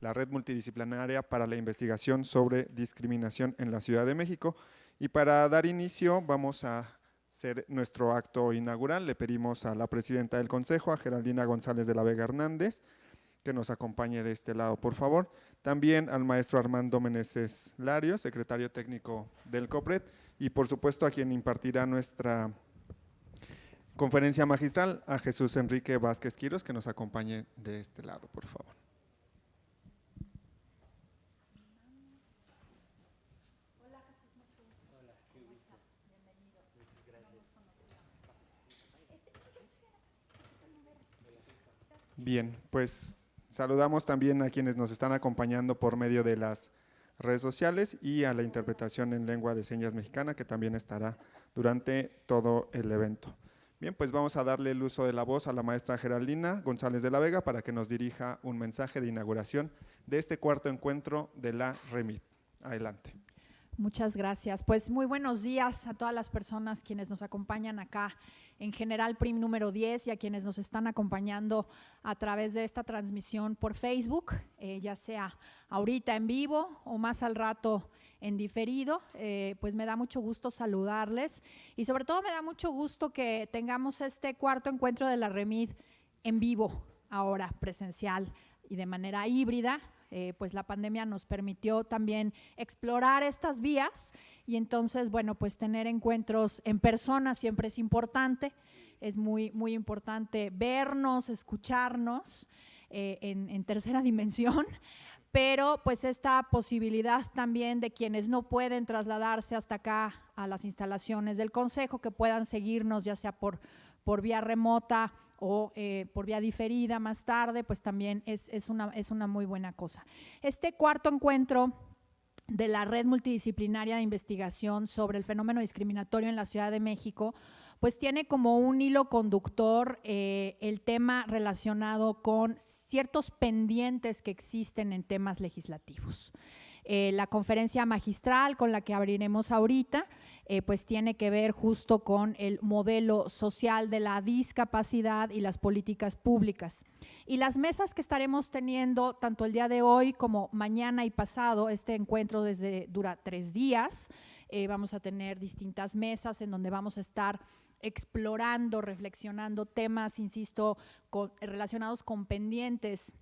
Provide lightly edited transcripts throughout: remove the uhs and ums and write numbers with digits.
la Red Multidisciplinaria para la Investigación sobre Discriminación en la Ciudad de México. Y para dar inicio vamos a hacer nuestro acto inaugural. Le pedimos a la presidenta del Consejo, a Geraldina González de la Vega Hernández, que nos acompañe de este lado, por favor. También al maestro Armando Meneses Lario, secretario técnico del COPRED, y por supuesto a quien impartirá nuestra conferencia magistral, a Jesús Enrique Vázquez Quiros, que nos acompañe de este lado, por favor. Bien, pues saludamos también a quienes nos están acompañando por medio de las redes sociales y a la interpretación en lengua de señas mexicana, que también estará durante todo el evento. Bien, pues vamos a darle el uso de la voz a la maestra Geraldina González de la Vega para que nos dirija un mensaje de inauguración de este cuarto encuentro de la REMIT. Adelante. Muchas gracias. Pues muy buenos días a todas las personas quienes nos acompañan acá en General Prim número 10 y a quienes nos están acompañando a través de esta transmisión por Facebook, ya sea ahorita en vivo o más al rato en diferido. Pues me da mucho gusto saludarles y sobre todo me da mucho gusto que tengamos este cuarto encuentro de la REMIT en vivo, ahora presencial y de manera híbrida. Pues la pandemia nos permitió también explorar estas vías y entonces, bueno, pues tener encuentros en persona siempre es importante, es muy importante vernos, escucharnos en tercera dimensión, pero pues esta posibilidad también de quienes no pueden trasladarse hasta acá a las instalaciones del Consejo, que puedan seguirnos ya sea por vía remota o por vía diferida más tarde, pues también es una muy buena cosa. Este cuarto encuentro de la Red Multidisciplinaria de Investigación sobre el Fenómeno Discriminatorio en la Ciudad de México, pues tiene como un hilo conductor el tema relacionado con ciertos pendientes que existen en temas legislativos. La conferencia magistral con la que abriremos ahorita, pues tiene que ver justo con el modelo social de la discapacidad y las políticas públicas. Y las mesas que estaremos teniendo tanto el día de hoy como mañana y pasado, este encuentro dura 3 días, vamos a tener distintas mesas en donde vamos a estar explorando, reflexionando temas, insisto, relacionados con pendientes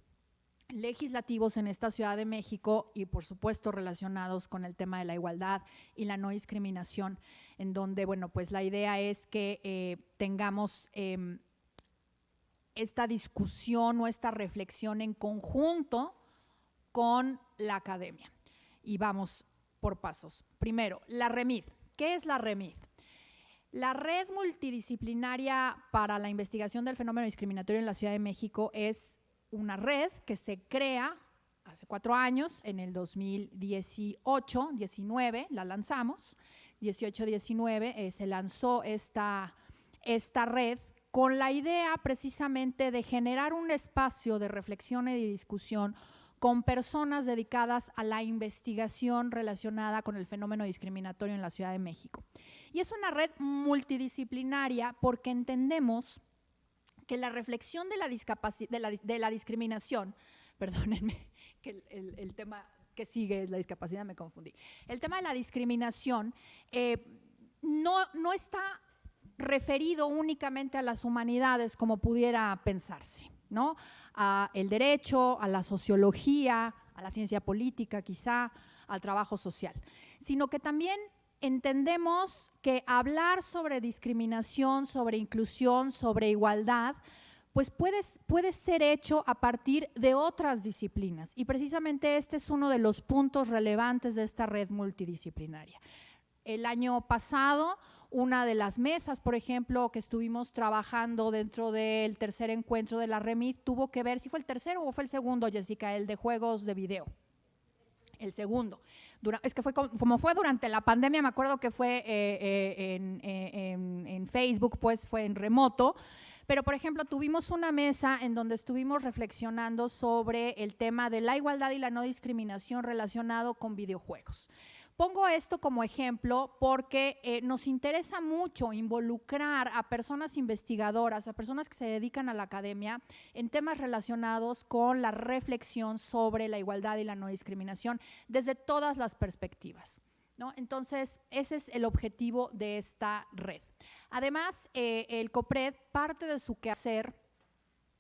legislativos en esta Ciudad de México y por supuesto relacionados con el tema de la igualdad y la no discriminación, en donde, bueno, pues la idea es que tengamos esta discusión o esta reflexión en conjunto con la academia. Y vamos por pasos. Primero, la REMIT. ¿Qué es la REMIT? La Red Multidisciplinaria para la Investigación del Fenómeno Discriminatorio en la Ciudad de México es una red que se crea hace 4 años, en el 2018-19 la lanzamos, 18-19 se lanzó esta red con la idea precisamente de generar un espacio de reflexión y de discusión con personas dedicadas a la investigación relacionada con el fenómeno discriminatorio en la Ciudad de México. Y es una red multidisciplinaria porque entendemos que la reflexión de la discriminación, perdónenme, que el tema que sigue es la discapacidad, me confundí. El tema de la discriminación no está referido únicamente a las humanidades como pudiera pensarse, ¿no? A el derecho, a la sociología, a la ciencia política quizá, al trabajo social, sino que también entendemos que hablar sobre discriminación, sobre inclusión, sobre igualdad, pues puede ser hecho a partir de otras disciplinas y precisamente este es uno de los puntos relevantes de esta red multidisciplinaria. El año pasado, una de las mesas, por ejemplo, que estuvimos trabajando dentro del tercer encuentro de la REMIT tuvo que ver, ¿si fue el tercero o fue el segundo, Jessica? El de juegos de video. El segundo. Es que como fue durante la pandemia, me acuerdo que fue en Facebook, pues fue en remoto, pero por ejemplo tuvimos una mesa en donde estuvimos reflexionando sobre el tema de la igualdad y la no discriminación relacionado con videojuegos. Pongo esto como ejemplo porque nos interesa mucho involucrar a personas investigadoras, a personas que se dedican a la academia en temas relacionados con la reflexión sobre la igualdad y la no discriminación desde todas las perspectivas, ¿no? Entonces, ese es el objetivo de esta red. Además, el COPRED, parte de su quehacer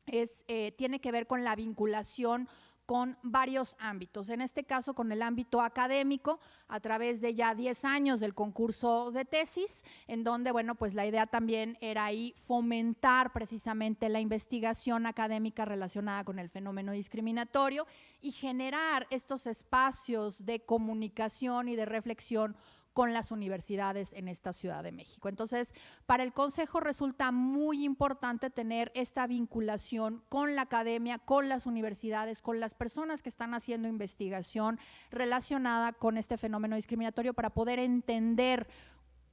tiene que ver con la vinculación con varios ámbitos, en este caso con el ámbito académico, a través de ya 10 años del concurso de tesis, en donde, bueno, pues la idea también era ahí fomentar precisamente la investigación académica relacionada con el fenómeno discriminatorio y generar estos espacios de comunicación y de reflexión con las universidades en esta Ciudad de México. Entonces, para el Consejo resulta muy importante tener esta vinculación con la academia, con las universidades, con las personas que están haciendo investigación relacionada con este fenómeno discriminatorio para poder entender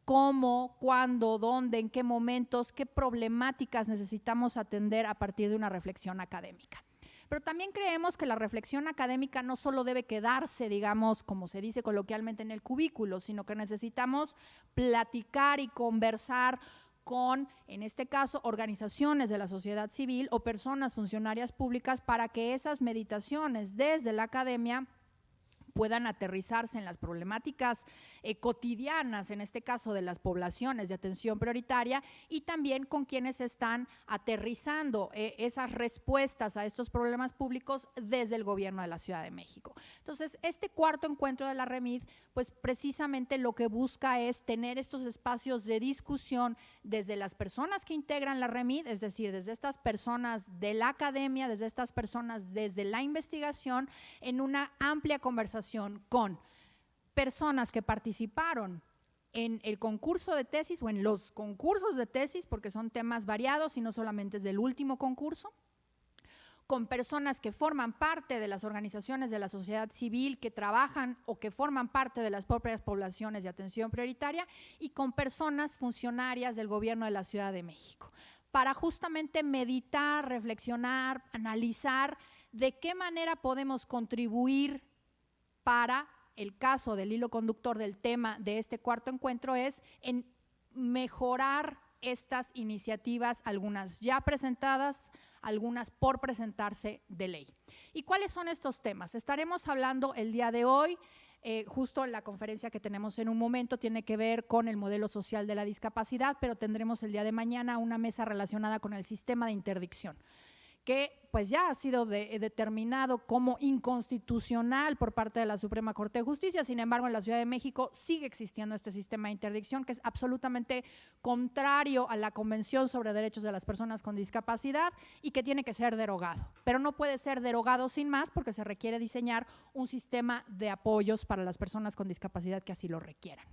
cómo, cuándo, dónde, en qué momentos, qué problemáticas necesitamos atender a partir de una reflexión académica. Pero también creemos que la reflexión académica no solo debe quedarse, digamos, como se dice coloquialmente, en el cubículo, sino que necesitamos platicar y conversar con, en este caso, organizaciones de la sociedad civil o personas funcionarias públicas para que esas meditaciones desde la academia puedan aterrizarse en las problemáticas cotidianas, en este caso de las poblaciones de atención prioritaria, y también con quienes están aterrizando esas respuestas a estos problemas públicos desde el gobierno de la Ciudad de México. Entonces, este cuarto encuentro de la REMID, pues precisamente lo que busca es tener estos espacios de discusión desde las personas que integran la REMID, es decir, desde estas personas de la academia, desde estas personas desde la investigación, en una amplia conversación con personas que participaron en el concurso de tesis o en los concursos de tesis, porque son temas variados y no solamente es del último concurso, con personas que forman parte de las organizaciones de la sociedad civil que trabajan o que forman parte de las propias poblaciones de atención prioritaria y con personas funcionarias del gobierno de la Ciudad de México, para justamente meditar, reflexionar, analizar de qué manera podemos contribuir para el caso del hilo conductor del tema de este cuarto encuentro es en mejorar estas iniciativas, algunas ya presentadas, algunas por presentarse de ley. ¿Y cuáles son estos temas? Estaremos hablando el día de hoy, justo en la conferencia que tenemos en un momento, tiene que ver con el modelo social de la discapacidad, pero tendremos el día de mañana una mesa relacionada con el sistema de interdicción, que pues ya ha sido determinado como inconstitucional por parte de la Suprema Corte de Justicia. Sin embargo, en la Ciudad de México sigue existiendo este sistema de interdicción que es absolutamente contrario a la Convención sobre Derechos de las Personas con Discapacidad y que tiene que ser derogado. Pero no puede ser derogado sin más porque se requiere diseñar un sistema de apoyos para las personas con discapacidad que así lo requieran.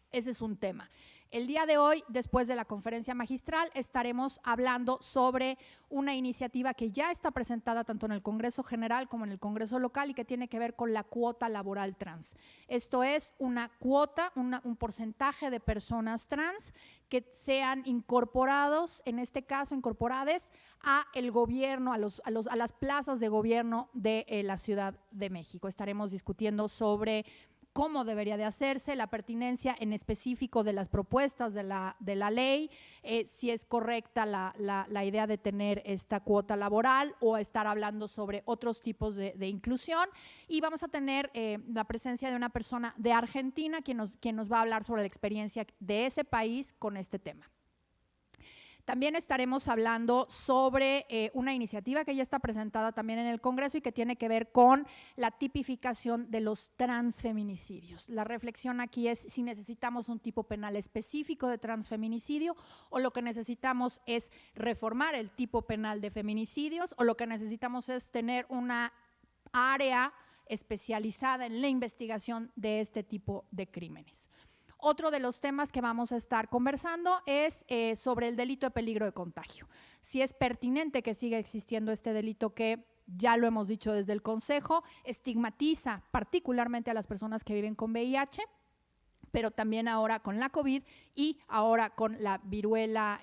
Ese es un tema. El día de hoy, después de la conferencia magistral, estaremos hablando sobre una iniciativa que ya está presentada tanto en el Congreso General como en el Congreso Local y que tiene que ver con la cuota laboral trans. Esto es una cuota, un porcentaje de personas trans que sean incorporados, en este caso incorporadas a el gobierno, a las plazas de gobierno de la Ciudad de México. Estaremos discutiendo sobre cómo debería de hacerse, la pertinencia en específico de las propuestas de la ley, si es correcta la idea de tener esta cuota laboral o estar hablando sobre otros tipos de inclusión. Y vamos a tener la presencia de una persona de Argentina quien nos va a hablar sobre la experiencia de ese país con este tema. También estaremos hablando sobre una iniciativa que ya está presentada también en el Congreso y que tiene que ver con la tipificación de los transfeminicidios. La reflexión aquí es si necesitamos un tipo penal específico de transfeminicidio o lo que necesitamos es reformar el tipo penal de feminicidios o lo que necesitamos es tener una área especializada en la investigación de este tipo de crímenes. Otro de los temas que vamos a estar conversando es sobre el delito de peligro de contagio. Si es pertinente que siga existiendo este delito que, ya lo hemos dicho desde el Consejo, estigmatiza particularmente a las personas que viven con VIH, pero también ahora con la COVID y ahora con la viruela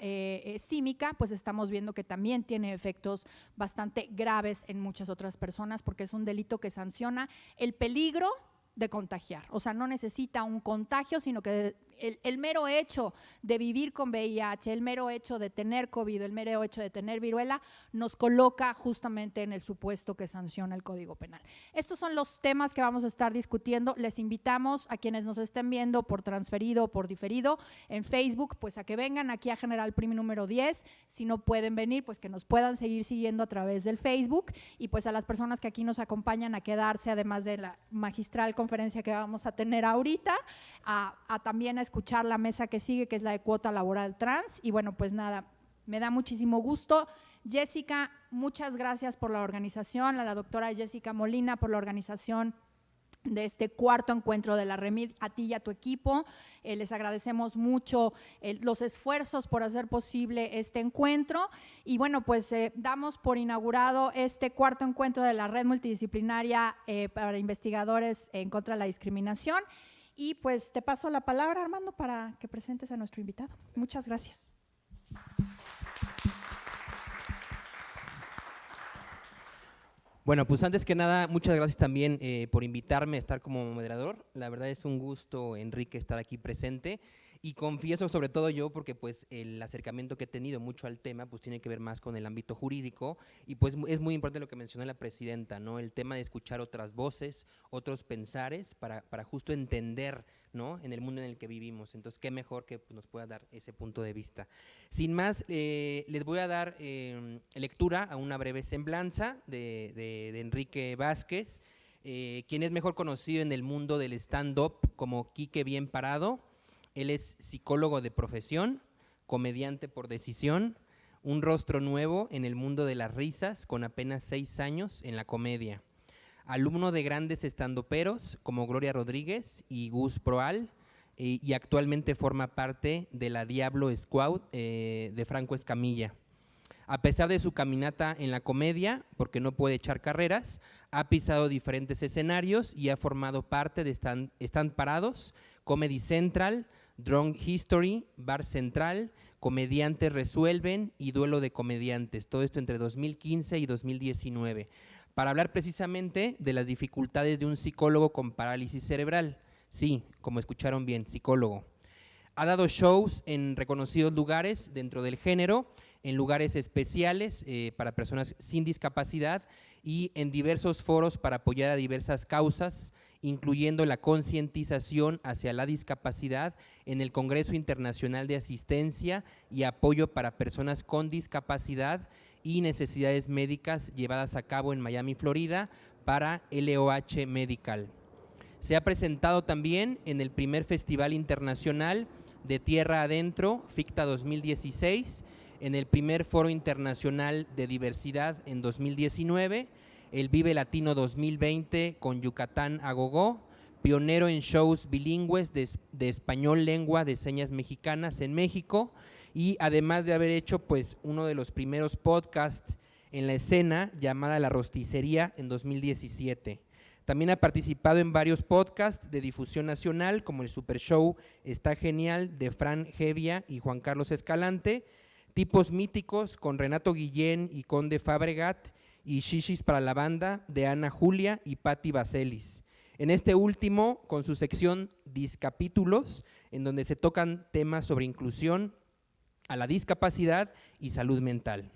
símica, pues estamos viendo que también tiene efectos bastante graves en muchas otras personas porque es un delito que sanciona el peligro de contagiar. O sea, no necesita un contagio, sino que el mero hecho de vivir con VIH, el mero hecho de tener COVID, el mero hecho de tener viruela, nos coloca justamente en el supuesto que sanciona el Código Penal. Estos son los temas que vamos a estar discutiendo. Les invitamos a quienes nos estén viendo por transferido o por diferido en Facebook, pues a que vengan aquí a General Prim número 10. Si no pueden venir, pues que nos puedan seguir siguiendo a través del Facebook, y pues a las personas que aquí nos acompañan a quedarse, además de la magistral conferencia que vamos a tener ahorita, a también a escuchar la mesa que sigue, que es la de cuota laboral trans. Y bueno, pues nada, me da muchísimo gusto. Jessica, muchas gracias por la organización, a la doctora Jessica Molina por la organización de este cuarto encuentro de la REMID, a ti y a tu equipo. Les agradecemos mucho los esfuerzos por hacer posible este encuentro. Y bueno, pues damos por inaugurado este cuarto encuentro de la Red Multidisciplinaria para Investigadores en contra de la Discriminación. Y pues te paso la palabra, Armando, para que presentes a nuestro invitado. Muchas gracias. Bueno, pues antes que nada, muchas gracias también por invitarme a estar como moderador. La verdad es un gusto, Enrique, estar aquí presente. Y confieso, sobre todo yo, porque pues el acercamiento que he tenido mucho al tema pues tiene que ver más con el ámbito jurídico, y pues es muy importante lo que mencionó la presidenta, ¿no? El tema de escuchar otras voces, otros pensares para justo entender, ¿no?, en el mundo en el que vivimos. Entonces, qué mejor que pues, nos pueda dar ese punto de vista. Sin más, les voy a dar lectura a una breve semblanza de Enrique Vázquez, quien es mejor conocido en el mundo del stand-up como Quique Bien Parado. Él es psicólogo de profesión, comediante por decisión, un rostro nuevo en el mundo de las risas con apenas 6 años en la comedia. Alumno de grandes estandoperos como Gloria Rodríguez y Gus Proal, y actualmente forma parte de la Diablo Squad de Franco Escamilla. A pesar de su caminata en la comedia, porque no puede echar carreras, ha pisado diferentes escenarios y ha formado parte de Stand Parados, Comedy Central, Drunk History, Bar Central, Comediantes Resuelven y Duelo de Comediantes, todo esto entre 2015 y 2019, para hablar precisamente de las dificultades de un psicólogo con parálisis cerebral. Sí, como escucharon bien, psicólogo. Ha dado shows en reconocidos lugares dentro del género, en lugares especiales para personas sin discapacidad y en diversos foros para apoyar a diversas causas, incluyendo la concientización hacia la discapacidad en el Congreso Internacional de Asistencia y Apoyo para Personas con Discapacidad y Necesidades Médicas, llevadas a cabo en Miami, Florida, para LOH Medical. Se ha presentado también en el primer Festival Internacional de Tierra Adentro, FICTA 2016, en el primer Foro Internacional de Diversidad en 2019, el Vive Latino 2020 con Yucatán a Gogó, pionero en shows bilingües de español lengua de señas mexicanas en México, y además de haber hecho pues uno de los primeros podcasts en la escena llamada La Rosticería en 2017. También ha participado en varios podcasts de difusión nacional como el Super Show Está Genial de Fran Hevia y Juan Carlos Escalante, Tipos Míticos con Renato Guillén y Conde Fabregat, y Shishis para la Banda de Ana Julia y Patti Vaselis. En este último, con su sección Discapítulos, en donde se tocan temas sobre inclusión a la discapacidad y salud mental.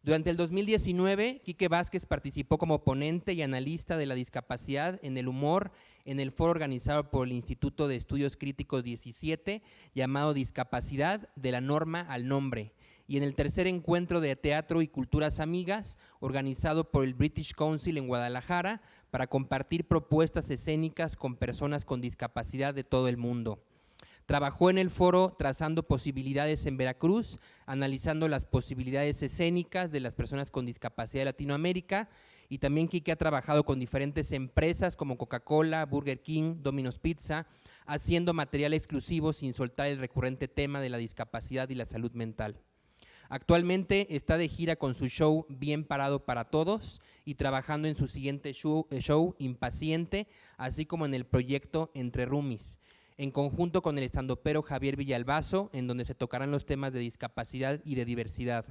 Durante el 2019, Quique Vázquez participó como ponente y analista de la discapacidad en el humor en el foro organizado por el Instituto de Estudios Críticos 17, llamado Discapacidad de la Norma al Nombre, y en el tercer encuentro de Teatro y Culturas Amigas, organizado por el British Council en Guadalajara, para compartir propuestas escénicas con personas con discapacidad de todo el mundo. Trabajó en el foro Trazando Posibilidades en Veracruz, analizando las posibilidades escénicas de las personas con discapacidad de Latinoamérica, y también Quique ha trabajado con diferentes empresas como Coca-Cola, Burger King, Domino's Pizza, haciendo material exclusivo sin soltar el recurrente tema de la discapacidad y la salud mental. Actualmente está de gira con su show Bien Parado para Todos y trabajando en su siguiente show Impaciente, así como en el proyecto Entre Roomies, en conjunto con el estandopero Javier Villalbazo, en donde se tocarán los temas de discapacidad y de diversidad.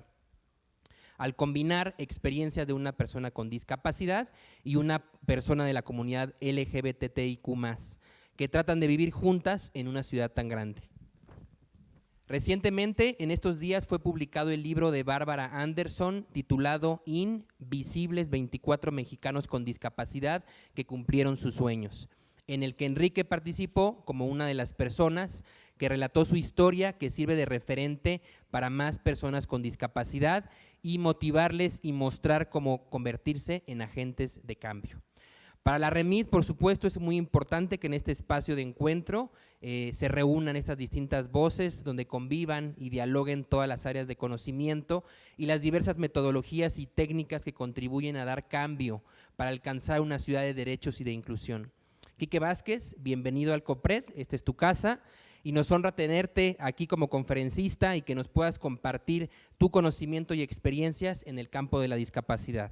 al combinar experiencias de una persona con discapacidad y una persona de la comunidad LGBTIQ+, que tratan de vivir juntas en una ciudad tan grande. Recientemente, en estos días, fue publicado el libro de Bárbara Anderson titulado Invisibles 24 mexicanos con discapacidad que cumplieron sus sueños, en el que Enrique participó como una de las personas que relató su historia, que sirve de referente para más personas con discapacidad y motivarles y mostrar cómo convertirse en agentes de cambio. Para la REMID, por supuesto, es muy importante que en este espacio de encuentro se reúnan estas distintas voces, donde convivan y dialoguen todas las áreas de conocimiento y las diversas metodologías y técnicas que contribuyen a dar cambio para alcanzar una ciudad de derechos y de inclusión. Quique Vázquez, bienvenido al COPRED, esta es tu casa, y nos honra tenerte aquí como conferencista y que nos puedas compartir tu conocimiento y experiencias en el campo de la discapacidad.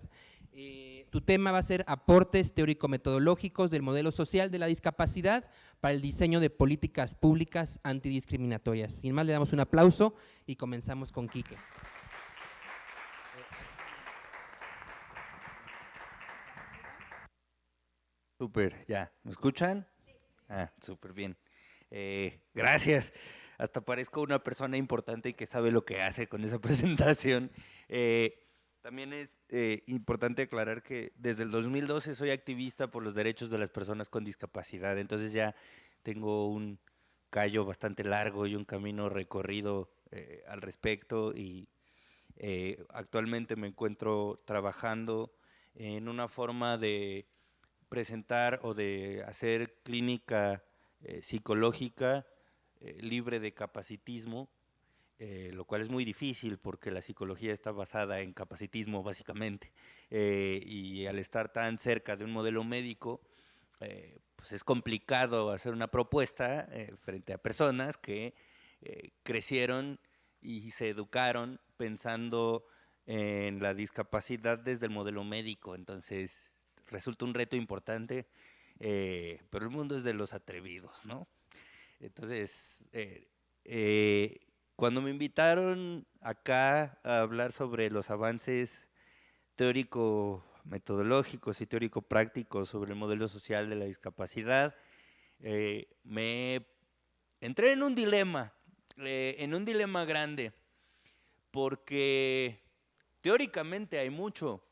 Tu tema va a ser aportes teórico-metodológicos del modelo social de la discapacidad para el diseño de políticas públicas antidiscriminatorias. Sin más, le damos un aplauso y comenzamos con Quique. Súper, ya. ¿Me escuchan? Súper bien. Gracias. Hasta parezco una persona importante y que sabe lo que hace con esa presentación. También es importante aclarar que desde el 2012 soy activista por los derechos de las personas con discapacidad, entonces ya tengo un callo bastante largo y un camino recorrido al respecto y actualmente me encuentro trabajando en una forma de presentar o de hacer clínica psicológica libre de capacitismo, lo cual es muy difícil porque la psicología está basada en capacitismo básicamente, y al estar tan cerca de un modelo médico, pues es complicado hacer una propuesta frente a personas que crecieron y se educaron pensando en la discapacidad desde el modelo médico. Entonces resulta un reto importante, pero el mundo es de los atrevidos, ¿no? Entonces, cuando me invitaron acá a hablar sobre los avances teórico-metodológicos y teórico-prácticos sobre el modelo social de la discapacidad, me entré en un dilema grande, porque teóricamente hay mucho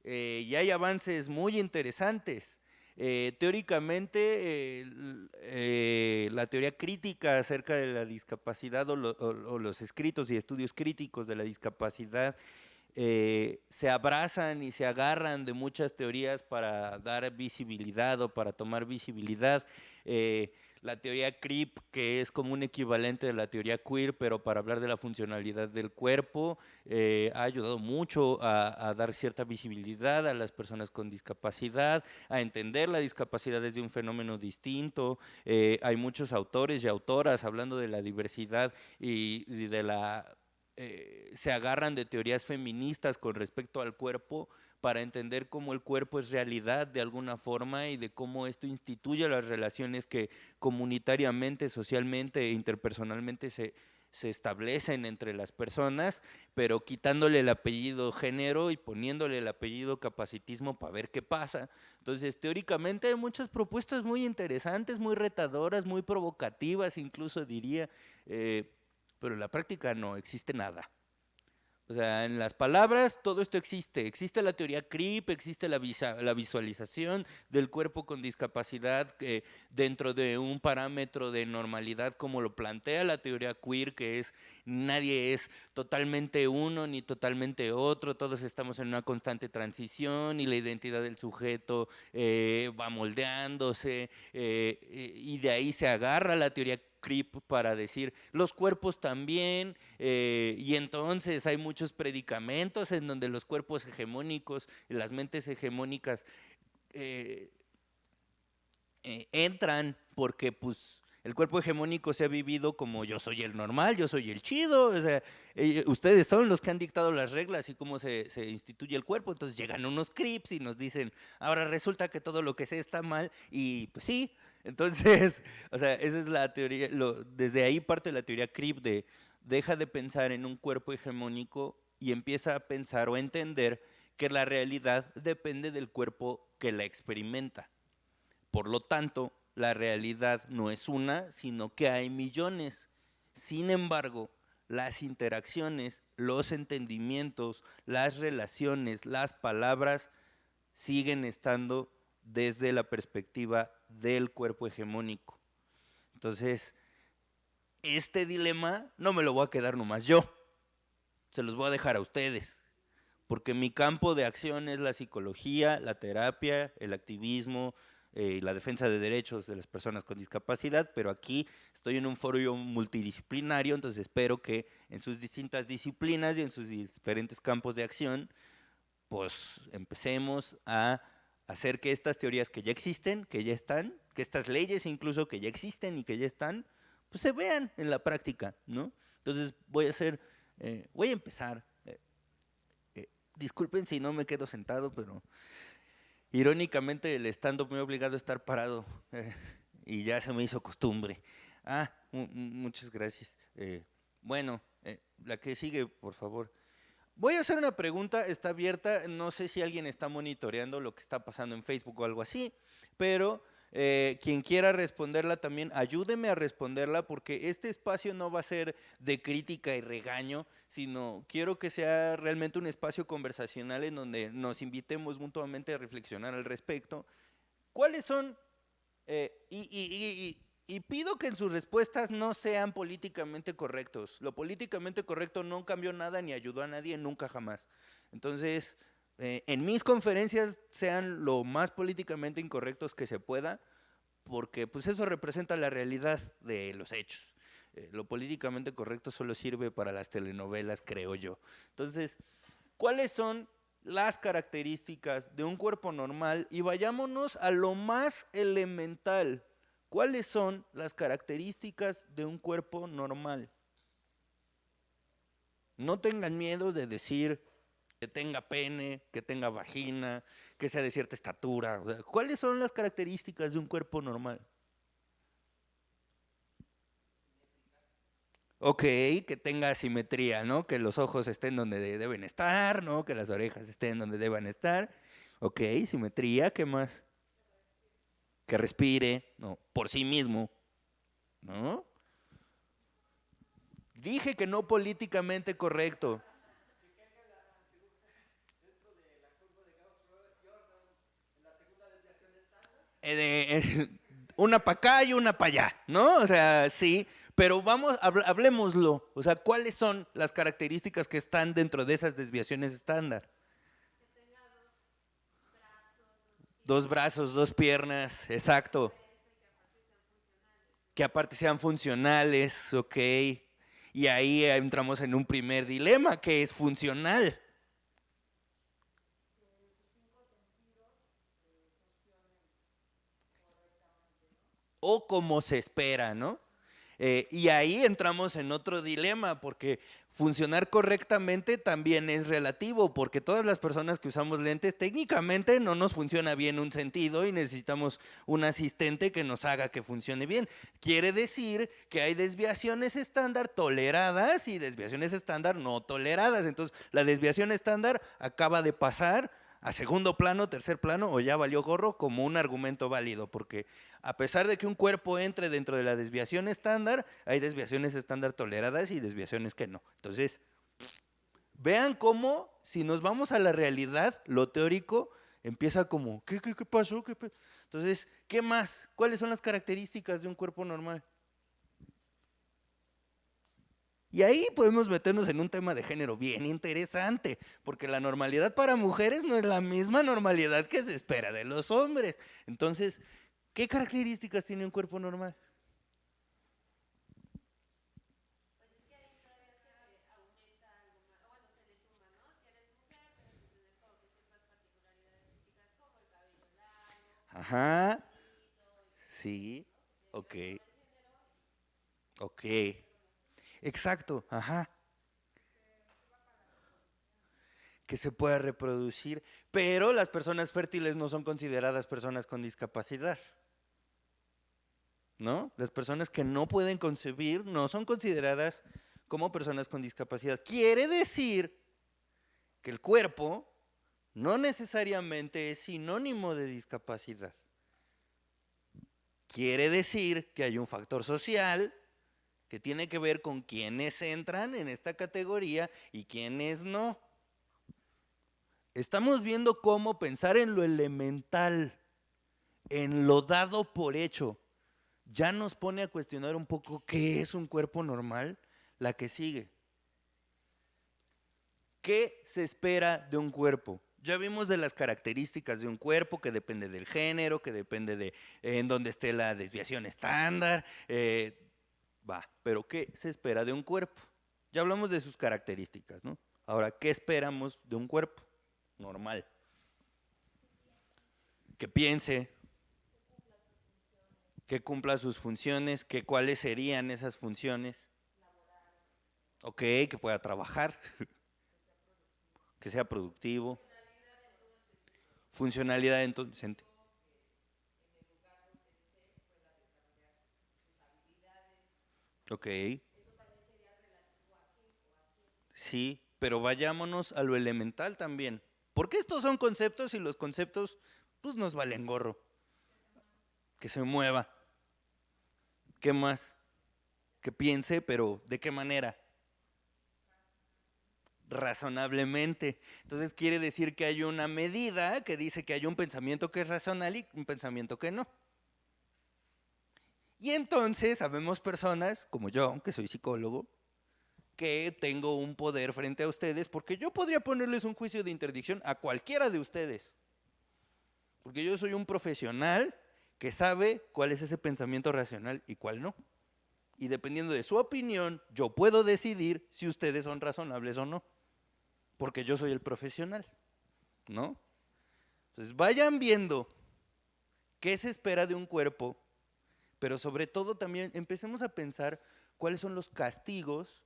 y hay avances muy interesantes. Teóricamente, la teoría crítica acerca de la discapacidad o los escritos y estudios críticos de la discapacidad se abrazan y se agarran de muchas teorías para dar visibilidad o para tomar visibilidad. La teoría CRIP, que es como un equivalente de la teoría queer, pero para hablar de la funcionalidad del cuerpo, ha ayudado mucho a dar cierta visibilidad a las personas con discapacidad, a entender la discapacidad desde un fenómeno distinto. Hay muchos autores y autoras hablando de la diversidad y de la... se agarran de teorías feministas con respecto al cuerpo para entender cómo el cuerpo es realidad de alguna forma y de cómo esto instituye las relaciones que comunitariamente, socialmente e interpersonalmente se establecen entre las personas, pero quitándole el apellido género y poniéndole el apellido capacitismo para ver qué pasa. Entonces, teóricamente hay muchas propuestas muy interesantes, muy retadoras, muy provocativas, incluso diría, pero en la práctica no existe nada. O sea, en las palabras todo esto existe. Existe la teoría CRIP, existe la visualización del cuerpo con discapacidad dentro de un parámetro de normalidad como lo plantea la teoría queer, que es nadie es totalmente uno ni totalmente otro, todos estamos en una constante transición y la identidad del sujeto va moldeándose, y de ahí se agarra la teoría CRIP para decir los cuerpos también, y entonces hay muchos predicamentos en donde los cuerpos hegemónicos, las mentes hegemónicas entran porque pues el cuerpo hegemónico se ha vivido como yo soy el normal, yo soy el chido, o sea, ustedes son los que han dictado las reglas y cómo se instituye el cuerpo. Entonces llegan unos CRIPs y nos dicen, ahora resulta que todo lo que sé está mal, y pues sí. Entonces, o sea, esa es la teoría, desde ahí parte la teoría CRIP de deja de pensar en un cuerpo hegemónico y empieza a pensar o a entender que la realidad depende del cuerpo que la experimenta. Por lo tanto, la realidad no es una, sino que hay millones. Sin embargo, las interacciones, los entendimientos, las relaciones, las palabras siguen estando desde la perspectiva del cuerpo hegemónico. Entonces, este dilema no me lo voy a quedar nomás yo, se los voy a dejar a ustedes, porque mi campo de acción es la psicología, la terapia, el activismo, la defensa de derechos de las personas con discapacidad, pero aquí estoy en un foro multidisciplinario, entonces espero que en sus distintas disciplinas y en sus diferentes campos de acción, pues empecemos a hacer que estas teorías que ya existen, que ya están, que estas leyes incluso que ya existen y que ya están, pues se vean en la práctica, ¿no? Entonces voy a empezar. Disculpen si no me quedo sentado, pero irónicamente el stand-up me ha obligado a estar parado y ya se me hizo costumbre. Muchas gracias. Bueno, la que sigue, por favor. Voy a hacer una pregunta, está abierta, no sé si alguien está monitoreando lo que está pasando en Facebook o algo así, pero quien quiera responderla también, ayúdeme a responderla porque este espacio no va a ser de crítica y regaño, sino quiero que sea realmente un espacio conversacional en donde nos invitemos mutuamente a reflexionar al respecto. ¿Cuáles son? Y pido que en sus respuestas no sean políticamente correctos. Lo políticamente correcto no cambió nada ni ayudó a nadie, nunca jamás. Entonces, en mis conferencias sean lo más políticamente incorrectos que se pueda, porque pues eso representa la realidad de los hechos. Lo políticamente correcto solo sirve para las telenovelas, creo yo. Entonces, ¿cuáles son las características de un cuerpo normal? Y vayámonos a lo más elemental. ¿Cuáles son las características de un cuerpo normal? No tengan miedo de decir que tenga pene, que tenga vagina, que sea de cierta estatura. O sea, ¿cuáles son las características de un cuerpo normal? Ok, que tenga simetría, ¿no? Que los ojos estén donde deben estar, ¿no? Que las orejas estén donde deban estar. Ok, simetría, ¿qué más? Que respire, ¿no? Por sí mismo, ¿no? Dije que no políticamente correcto. Una para acá y una para allá, ¿no? O sea, sí, pero hablemoslo. O sea, ¿cuáles son las características que están dentro de esas desviaciones estándar? Dos brazos, dos piernas, exacto. Que aparte sean funcionales, ok. Y ahí entramos en un primer dilema, que es funcional. O como se espera, ¿no? Y ahí entramos en otro dilema, porque funcionar correctamente también es relativo, porque todas las personas que usamos lentes técnicamente no nos funciona bien un sentido y necesitamos un asistente que nos haga que funcione bien. Quiere decir que hay desviaciones estándar toleradas y desviaciones estándar no toleradas. Entonces, la desviación estándar acaba de pasar a segundo plano, tercer plano, o ya valió gorro como un argumento válido, porque a pesar de que un cuerpo entre dentro de la desviación estándar, hay desviaciones estándar toleradas y desviaciones que no. Entonces, vean cómo, si nos vamos a la realidad, lo teórico empieza como, ¿qué pasó? Entonces, ¿qué más? ¿Cuáles son las características de un cuerpo normal? Y ahí podemos meternos en un tema de género bien interesante, porque la normalidad para mujeres no es la misma normalidad que se espera de los hombres. Entonces, ¿qué características tiene un cuerpo normal? Pues es que ahí todavía se aumenta algo más, o bueno, se le suma, ¿no? Si eres mujer, debes de tener como que ciertas particularidades físicas, como el cabello largo, Ajá, sí, ok, ok, exacto, ajá. Que se pueda reproducir, pero las personas fértiles no son consideradas personas con discapacidad, ¿no? Las personas que no pueden concebir no son consideradas como personas con discapacidad. Quiere decir que el cuerpo no necesariamente es sinónimo de discapacidad. Quiere decir que hay un factor social que tiene que ver con quiénes entran en esta categoría y quiénes no. Estamos viendo cómo pensar en lo elemental, en lo dado por hecho, ya nos pone a cuestionar un poco qué es un cuerpo normal. La que sigue. ¿Qué se espera de un cuerpo? Ya vimos de las características de un cuerpo, que depende del género, que depende de en dónde esté la desviación estándar. Pero ¿qué se espera de un cuerpo? Ya hablamos de sus características, ¿no? Ahora, ¿qué esperamos de un cuerpo normal? Que piense, que cumpla sus funciones, que cuáles serían esas funciones. Ok, que pueda trabajar, que sea productivo. Funcionalidad entonces. Ok. Sí, pero vayámonos a lo elemental también. Porque estos son conceptos y los conceptos pues nos valen gorro. Que se mueva. ¿Qué más? Que piense, pero ¿de qué manera? Razonablemente. Entonces quiere decir que hay una medida que dice que hay un pensamiento que es racional y un pensamiento que no. Y entonces sabemos personas, como yo, que soy psicólogo, que tengo un poder frente a ustedes, porque yo podría ponerles un juicio de interdicción a cualquiera de ustedes. Porque yo soy un profesional que sabe cuál es ese pensamiento racional y cuál no. Y dependiendo de su opinión, yo puedo decidir si ustedes son razonables o no. Porque yo soy el profesional, ¿no? Entonces vayan viendo qué se espera de un cuerpo, pero sobre todo también empecemos a pensar cuáles son los castigos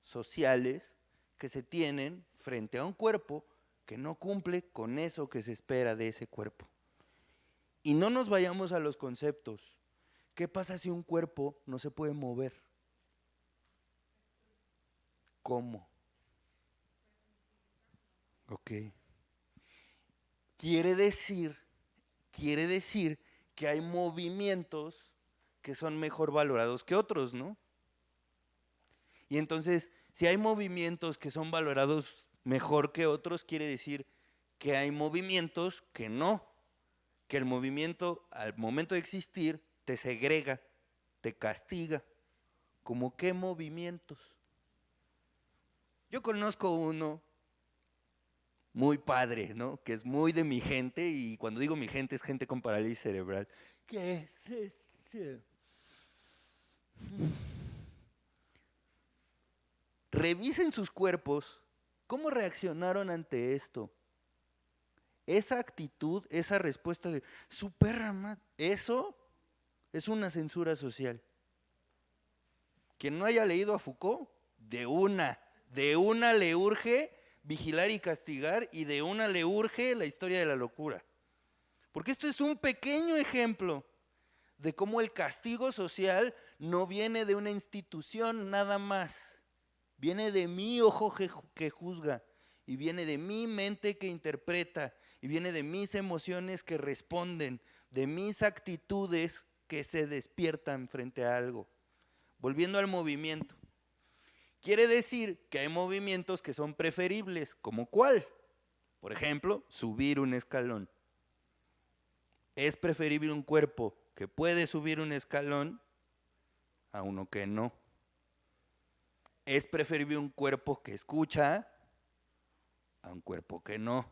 sociales que se tienen frente a un cuerpo que no cumple con eso que se espera de ese cuerpo. Y no nos vayamos a los conceptos. ¿Qué pasa si un cuerpo no se puede mover? ¿Cómo? Ok. Quiere decir que hay movimientos que son mejor valorados que otros, ¿no? Y entonces, si hay movimientos que son valorados mejor que otros, quiere decir que hay movimientos que no, que el movimiento al momento de existir te segrega, te castiga. ¿Cómo qué movimientos? Yo conozco uno muy padre, ¿no? Que es muy de mi gente, y cuando digo mi gente es gente con parálisis cerebral. ¿Qué es este? Revisen sus cuerpos, ¿cómo reaccionaron ante esto? Esa actitud, esa respuesta de su perra madre, eso es una censura social. Quien no haya leído a Foucault, de una le urge vigilar y castigar, y de una le urge la historia de la locura. Porque esto es un pequeño ejemplo de cómo el castigo social no viene de una institución nada más. Viene de mi ojo que juzga, y viene de mi mente que interpreta, y viene de mis emociones que responden, de mis actitudes que se despiertan frente a algo. Volviendo al movimiento. Quiere decir que hay movimientos que son preferibles, ¿como cuál? Por ejemplo, subir un escalón. Es preferible un cuerpo que puede subir un escalón a uno que no. Es preferible un cuerpo que escucha a un cuerpo que no.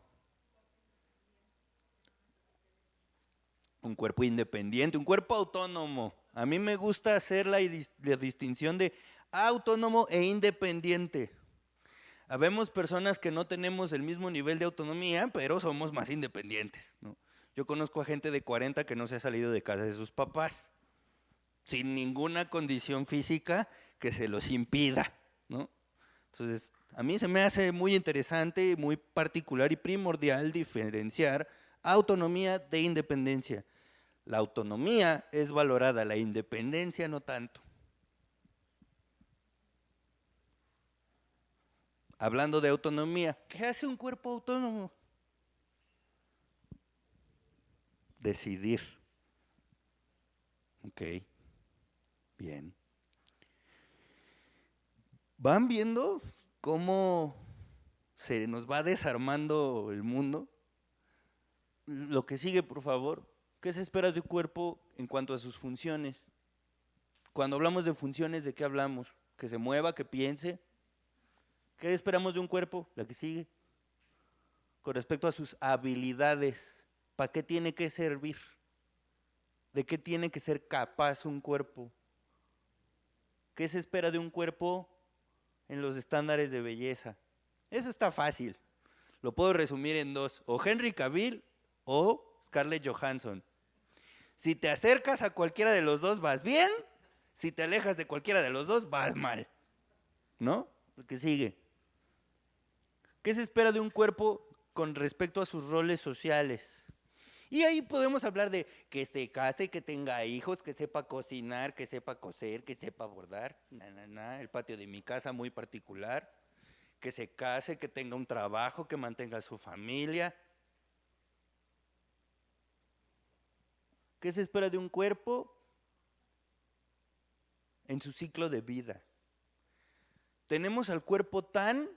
Un cuerpo independiente, un cuerpo autónomo. A mí me gusta hacer la distinción de autónomo e independiente. Habemos personas que no tenemos el mismo nivel de autonomía, pero somos más independientes, ¿no? Yo conozco a gente de 40 que no se ha salido de casa de sus papás, sin ninguna condición física que se los impida, ¿no? Entonces, a mí se me hace muy interesante, muy particular y primordial diferenciar autonomía de independencia. La autonomía es valorada, la independencia no tanto. hablando de autonomía, ¿qué hace un cuerpo autónomo? Decidir. Ok, bien. ¿Van viendo cómo se nos va desarmando el mundo? Lo que sigue, por favor. ¿Qué se espera de un cuerpo en cuanto a sus funciones? Cuando hablamos de funciones, ¿de qué hablamos? Que se mueva, que piense. ¿Qué esperamos de un cuerpo? La que sigue. Con respecto a sus habilidades, ¿para qué tiene que servir? ¿De qué tiene que ser capaz un cuerpo? ¿Qué se espera de un cuerpo en los estándares de belleza? Eso está fácil. Lo puedo resumir en dos: o Henry Cavill o Scarlett Johansson. Si te acercas a cualquiera de los dos, vas bien. Si te alejas de cualquiera de los dos, vas mal. ¿No? Lo que sigue. ¿Qué se espera de un cuerpo con respecto a sus roles sociales? Y ahí podemos hablar de que se case, que tenga hijos, que sepa cocinar, que sepa coser, que sepa bordar. El patio de mi casa muy particular. Que se case, que tenga un trabajo, que mantenga a su familia. ¿Qué se espera de un cuerpo en su ciclo de vida? Tenemos al cuerpo tan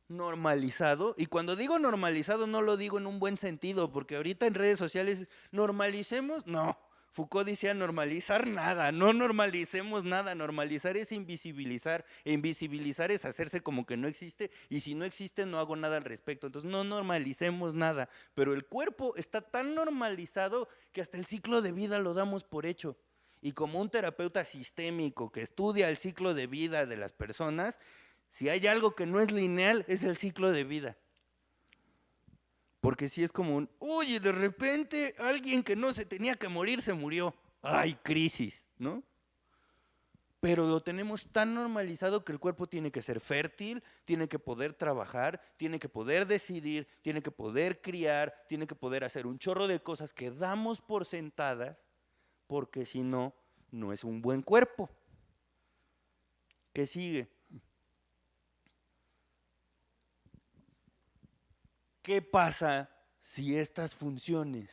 normalizado, y cuando digo normalizado no lo digo en un buen sentido, porque ahorita en redes sociales normalicemos, no. Foucault decía normalizar nada, no normalicemos nada. Normalizar es invisibilizar, e invisibilizar es hacerse como que no existe, y si no existe no hago nada al respecto. Entonces no normalicemos nada, pero el cuerpo está tan normalizado que hasta el ciclo de vida lo damos por hecho. Y como un terapeuta sistémico que estudia el ciclo de vida de las personas, si hay algo que no es lineal es el ciclo de vida. Porque si es como un, oye, de repente alguien que no se tenía que morir se murió. ¡Ay, crisis! ¿No? Pero lo tenemos tan normalizado que el cuerpo tiene que ser fértil, tiene que poder trabajar, tiene que poder decidir, tiene que poder criar, tiene que poder hacer un chorro de cosas que damos por sentadas, porque si no, no es un buen cuerpo. ¿Qué sigue? ¿Qué pasa si estas funciones,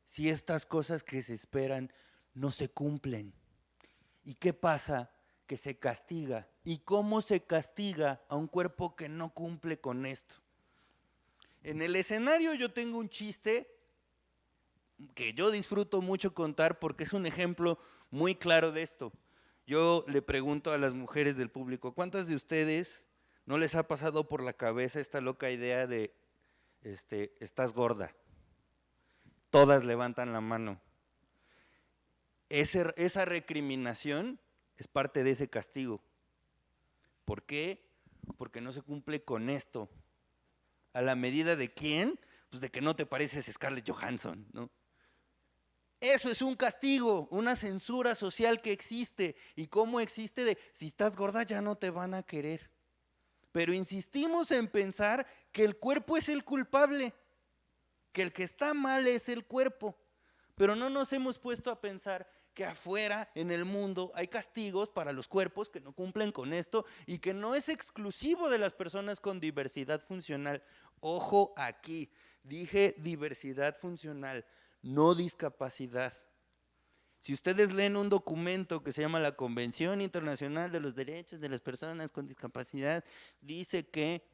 si estas cosas que se esperan no se cumplen? ¿Y qué pasa? Que se castiga. ¿Y cómo se castiga a un cuerpo que no cumple con esto? En el escenario yo tengo un chiste que yo disfruto mucho contar porque es un ejemplo muy claro de esto. Yo le pregunto a las mujeres del público, ¿cuántas de ustedes no les ha pasado por la cabeza esta loca idea de estás gorda? Todas levantan la mano. Esa recriminación es parte de ese castigo. ¿Por qué? Porque no se cumple con esto. ¿A la medida de quién? Pues de que no te pareces Scarlett Johansson, ¿no? Eso es un castigo, una censura social que existe. ¿Y cómo existe? De si estás gorda ya no te van a querer. Pero insistimos en pensar que el cuerpo es el culpable, que el que está mal es el cuerpo. Pero no nos hemos puesto a pensar que afuera, en el mundo, hay castigos para los cuerpos que no cumplen con esto y que no es exclusivo de las personas con diversidad funcional. Ojo aquí, dije diversidad funcional, no discapacidad. Si ustedes leen un documento que se llama la Convención Internacional de los Derechos de las Personas con Discapacidad, dice que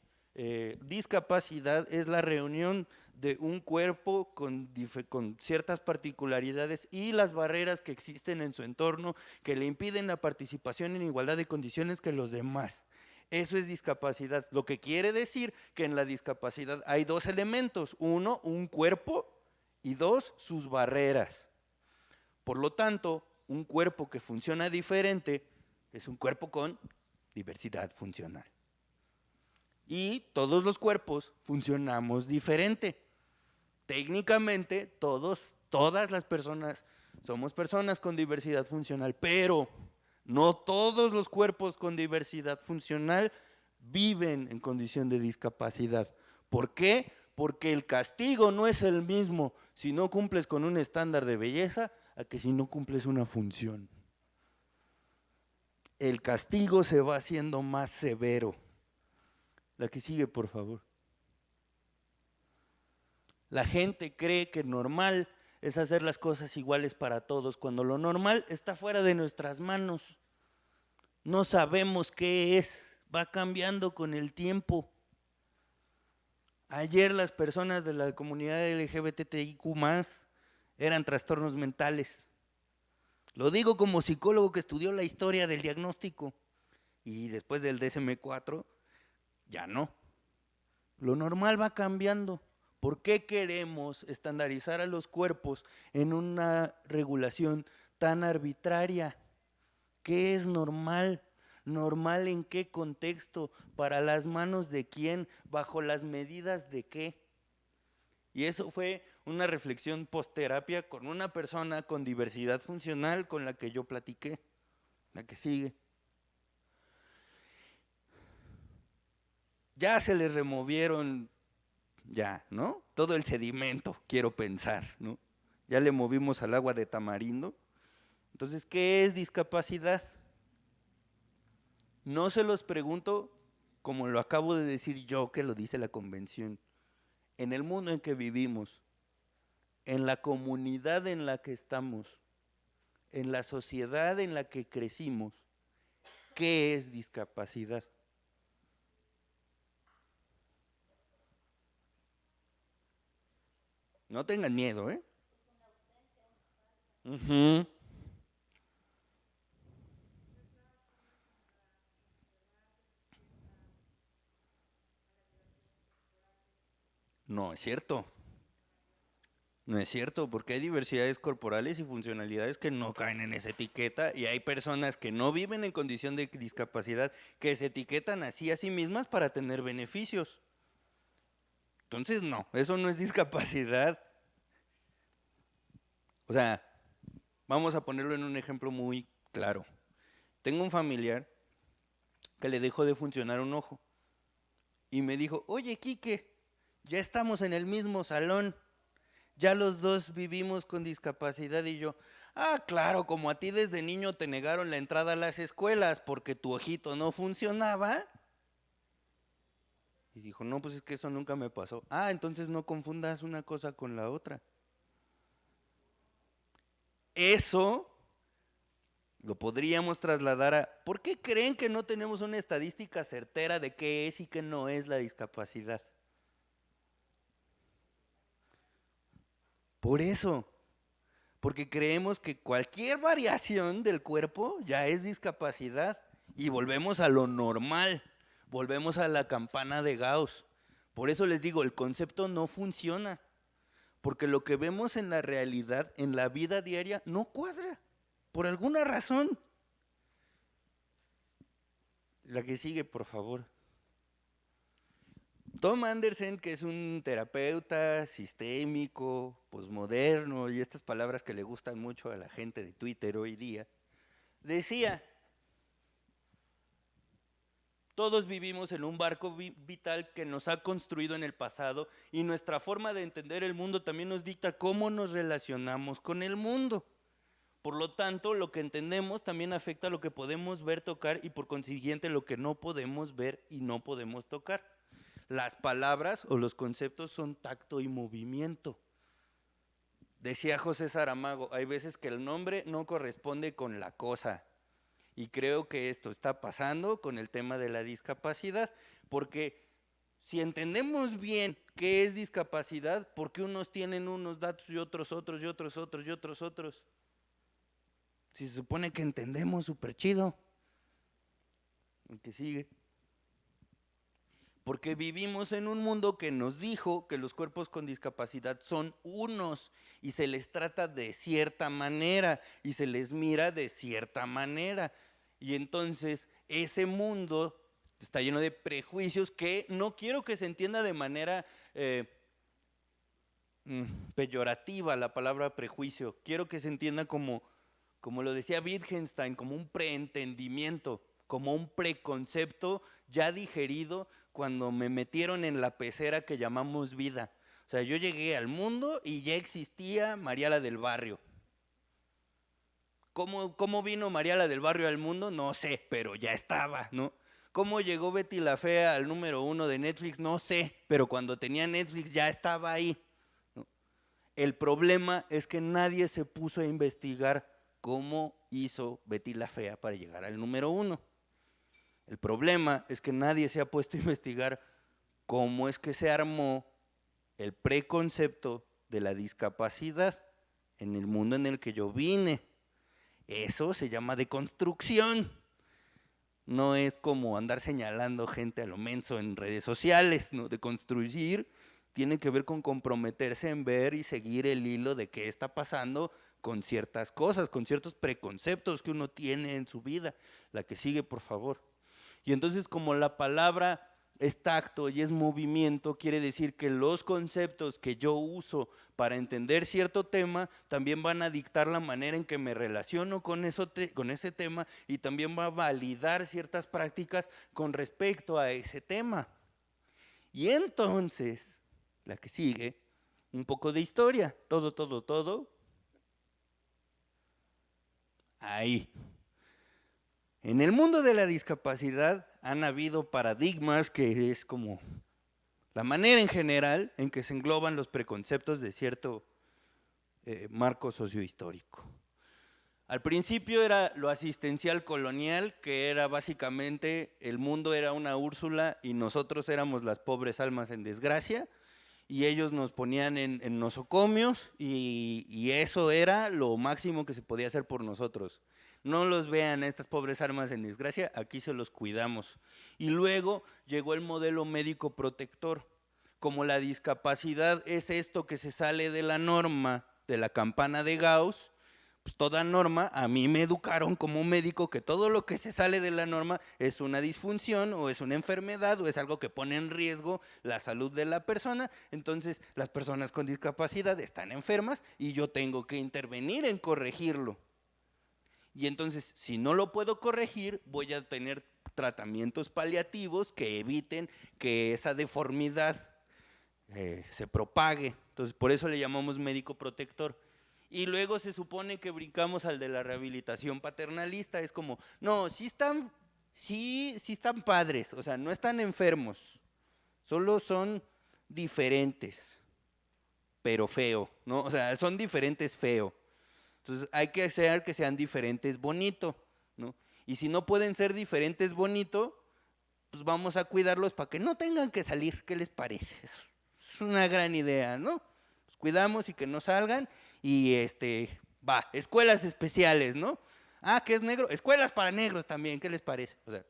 discapacidad es la reunión de un cuerpo con ciertas particularidades y las barreras que existen en su entorno que le impiden la participación en igualdad de condiciones que los demás. Eso es discapacidad, lo que quiere decir que en la discapacidad hay dos elementos: uno, un cuerpo, y dos, sus barreras. Por lo tanto, un cuerpo que funciona diferente es un cuerpo con diversidad funcional. Y todos los cuerpos funcionamos diferente. Técnicamente, todas las personas somos personas con diversidad funcional, pero no todos los cuerpos con diversidad funcional viven en condición de discapacidad. ¿Por qué? Porque el castigo no es el mismo si no cumples con un estándar de belleza a que si no cumples una función. El castigo se va haciendo más severo. La que sigue, por favor. La gente cree que normal es hacer las cosas iguales para todos, cuando lo normal está fuera de nuestras manos. No sabemos qué es, va cambiando con el tiempo. Ayer las personas de la comunidad LGBTIQ+ eran trastornos mentales. Lo digo como psicólogo que estudió la historia del diagnóstico y después del DSM-4, ya no. Lo normal va cambiando. ¿Por qué queremos estandarizar a los cuerpos en una regulación tan arbitraria? ¿Qué es normal? ¿Normal en qué contexto? ¿Para las manos de quién? ¿Bajo las medidas de qué? Y eso fue una reflexión post-terapia con una persona con diversidad funcional con la que yo platiqué, la que sigue. Ya se les removieron, ya, ¿no? Todo el sedimento, quiero pensar, ¿no? Ya le movimos al agua de tamarindo. Entonces, ¿qué es discapacidad? No se los pregunto como lo acabo de decir yo, que lo dice la convención. En el mundo en que vivimos, en la comunidad en la que estamos, en la sociedad en la que crecimos, ¿qué es discapacidad? No tengan miedo, ¿eh? Ujú. No es cierto. No es cierto, porque hay diversidades corporales y funcionalidades que no caen en esa etiqueta y hay personas que no viven en condición de discapacidad que se etiquetan así a sí mismas para tener beneficios. Entonces, no, eso no es discapacidad. O sea, vamos a ponerlo en un ejemplo muy claro. Tengo un familiar que le dejó de funcionar un ojo y me dijo, oye, Quique, ya estamos en el mismo salón. Ya los dos vivimos con discapacidad y yo, claro, como a ti desde niño te negaron la entrada a las escuelas porque tu ojito no funcionaba. Y dijo, no, pues es que eso nunca me pasó. Entonces no confundas una cosa con la otra. Eso lo podríamos trasladar a, ¿por qué creen que no tenemos una estadística certera de qué es y qué no es la discapacidad? Por eso, porque creemos que cualquier variación del cuerpo ya es discapacidad y volvemos a lo normal, volvemos a la campana de Gauss. Por eso les digo, el concepto no funciona, porque lo que vemos en la realidad, en la vida diaria, no cuadra, por alguna razón. La que sigue, por favor. Tom Anderson, que es un terapeuta sistémico, posmoderno, y estas palabras que le gustan mucho a la gente de Twitter hoy día, decía, todos vivimos en un barco vital que nos ha construido en el pasado y nuestra forma de entender el mundo también nos dicta cómo nos relacionamos con el mundo. Por lo tanto, lo que entendemos también afecta a lo que podemos ver, tocar y por consiguiente lo que no podemos ver y no podemos tocar. Las palabras o los conceptos son tacto y movimiento. Decía José Saramago, hay veces que el nombre no corresponde con la cosa. Y creo que esto está pasando con el tema de la discapacidad, porque si entendemos bien qué es discapacidad, ¿por qué unos tienen unos datos y otros otros y otros otros y otros otros? Si se supone que entendemos súper chido. El que sigue. Porque vivimos en un mundo que nos dijo que los cuerpos con discapacidad son unos y se les trata de cierta manera y se les mira de cierta manera. Y entonces ese mundo está lleno de prejuicios que no quiero que se entienda de manera peyorativa la palabra prejuicio. Quiero que se entienda como lo decía Wittgenstein, como un preentendimiento, como un preconcepto ya digerido cuando me metieron en la pecera que llamamos vida. O sea, yo llegué al mundo y ya existía María la del Barrio. ¿Cómo vino María la del Barrio al mundo? No sé, pero ya estaba, ¿no? ¿Cómo llegó Betty la Fea al número 1 de Netflix? No sé, pero cuando tenía Netflix ya estaba ahí. ¿No? El problema es que nadie se puso a investigar cómo hizo Betty la Fea para llegar al número 1. El problema es que nadie se ha puesto a investigar cómo es que se armó el preconcepto de la discapacidad en el mundo en el que yo vine. Eso se llama deconstrucción. No es como andar señalando gente a lo menso en redes sociales, ¿no? Deconstruir tiene que ver con comprometerse en ver y seguir el hilo de qué está pasando con ciertas cosas, con ciertos preconceptos que uno tiene en su vida. La que sigue, por favor. Y entonces, como la palabra es tacto y es movimiento, quiere decir que los conceptos que yo uso para entender cierto tema también van a dictar la manera en que me relaciono con ese tema, y también va a validar ciertas prácticas con respecto a ese tema. Y entonces, la que sigue, un poco de historia, todo. Ahí. En el mundo de la discapacidad han habido paradigmas que es como la manera en general en que se engloban los preconceptos de cierto marco sociohistórico. Al principio era lo asistencial colonial, que era básicamente el mundo era una Úrsula y nosotros éramos las pobres almas en desgracia, y ellos nos ponían en nosocomios y eso era lo máximo que se podía hacer por nosotros. No los vean a estas pobres almas en desgracia, aquí se los cuidamos. Y luego llegó el modelo médico protector. Como la discapacidad es esto que se sale de la norma, de la campana de Gauss, pues toda norma, a mí me educaron como médico que todo lo que se sale de la norma es una disfunción o es una enfermedad o es algo que pone en riesgo la salud de la persona. Entonces las personas con discapacidad están enfermas y yo tengo que intervenir en corregirlo. Y entonces, si no lo puedo corregir, voy a tener tratamientos paliativos que eviten que esa deformidad se propague. Entonces, por eso le llamamos médico protector. Y luego se supone que brincamos al de la rehabilitación paternalista. Es como, no, sí están padres, o sea, no están enfermos, solo son diferentes, pero feo, ¿no? O sea, son diferentes feo. Entonces hay que hacer que sean diferentes bonito, ¿no? Y si no pueden ser diferentes bonito, pues vamos a cuidarlos para que no tengan que salir. ¿Qué les parece? Es una gran idea, ¿no? Los cuidamos y que no salgan. Y escuelas especiales, ¿no? Ah, ¿qué es negro? Escuelas para negros también, ¿qué les parece? O sea,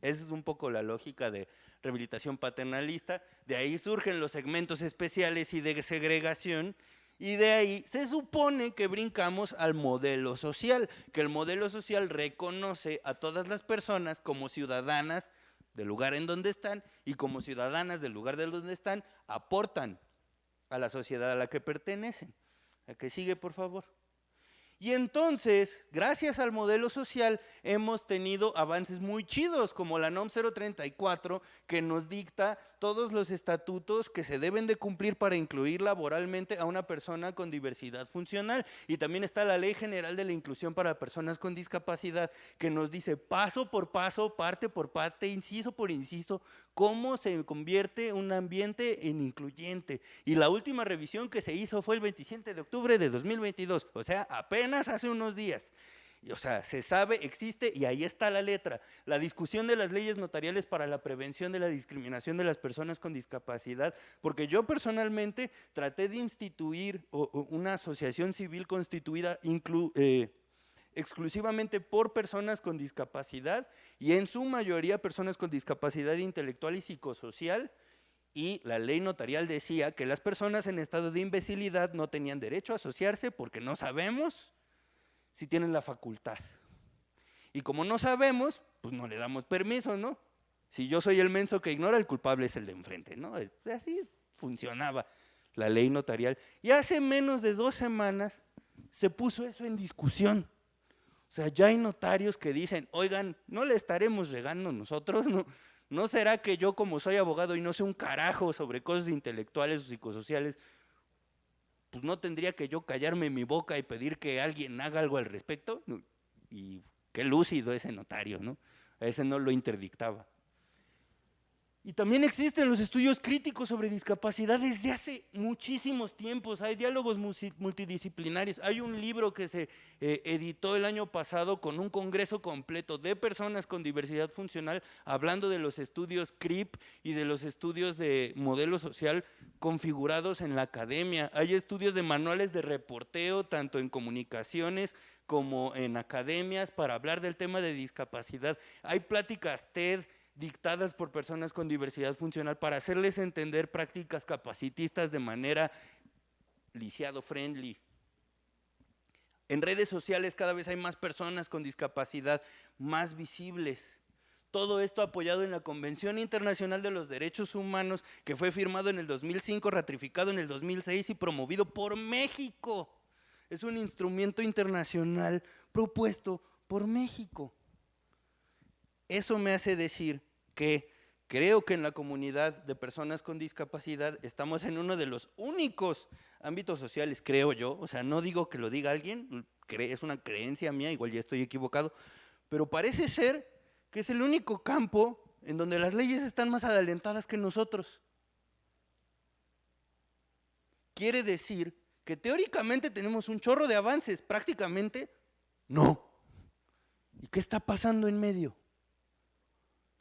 esa es un poco la lógica de rehabilitación paternalista. De ahí surgen los segmentos especiales y de segregación. Y de ahí se supone que brincamos al modelo social, que el modelo social reconoce a todas las personas como ciudadanas del lugar en donde están, y como ciudadanas del lugar de donde están aportan a la sociedad a la que pertenecen. ¿A que sigue, por favor? Y entonces, gracias al modelo social, hemos tenido avances muy chidos, como la NOM 034, que nos dicta todos los estatutos que se deben de cumplir para incluir laboralmente a una persona con diversidad funcional. Y también está la Ley General de la Inclusión para Personas con Discapacidad, que nos dice paso por paso, parte por parte, inciso por inciso, cómo se convierte un ambiente en incluyente. Y la última revisión que se hizo fue el 27 de octubre de 2022, o sea, apenas hace unos días. O sea, se sabe, existe y ahí está la letra. La discusión de las leyes notariales para la prevención de la discriminación de las personas con discapacidad, porque yo personalmente traté de instituir una asociación civil constituida exclusivamente por personas con discapacidad, y en su mayoría personas con discapacidad intelectual y psicosocial, y la ley notarial decía que las personas en estado de imbecilidad no tenían derecho a asociarse porque no sabemos si tienen la facultad. Y como no sabemos, pues no le damos permiso, ¿no? Si yo soy el menso que ignora, el culpable es el de enfrente, ¿no? Así funcionaba la ley notarial. Y hace menos de 2 semanas se puso eso en discusión. O sea, ya hay notarios que dicen, oigan, ¿no le estaremos regando nosotros? ¿No será que yo, como soy abogado y no sé un carajo sobre cosas intelectuales o psicosociales, pues no tendría que yo callarme mi boca y pedir que alguien haga algo al respecto? Y qué lúcido ese notario, ¿no? A ese no lo interdictaba. Y también existen los estudios críticos sobre discapacidad desde hace muchísimos tiempos. Hay diálogos multidisciplinarios. Hay un libro que se editó el año pasado con un congreso completo de personas con diversidad funcional hablando de los estudios CRIP y de los estudios de modelo social configurados en la academia. Hay estudios de manuales de reporteo tanto en comunicaciones como en academias para hablar del tema de discapacidad. Hay pláticas TED dictadas por personas con diversidad funcional para hacerles entender prácticas capacitistas de manera lisiado friendly. En redes sociales cada vez hay más personas con discapacidad más visibles. Todo esto apoyado en la Convención Internacional de los Derechos Humanos, que fue firmado en el 2005, ratificado en el 2006 y promovido por México. Es un instrumento internacional propuesto por México. Eso me hace decir que creo que en la comunidad de personas con discapacidad estamos en uno de los únicos ámbitos sociales, creo yo, o sea, no digo que lo diga alguien, es una creencia mía, igual ya estoy equivocado, pero parece ser que es el único campo en donde las leyes están más adelantadas que nosotros. Quiere decir que teóricamente tenemos un chorro de avances, prácticamente no. ¿Y qué está pasando en medio?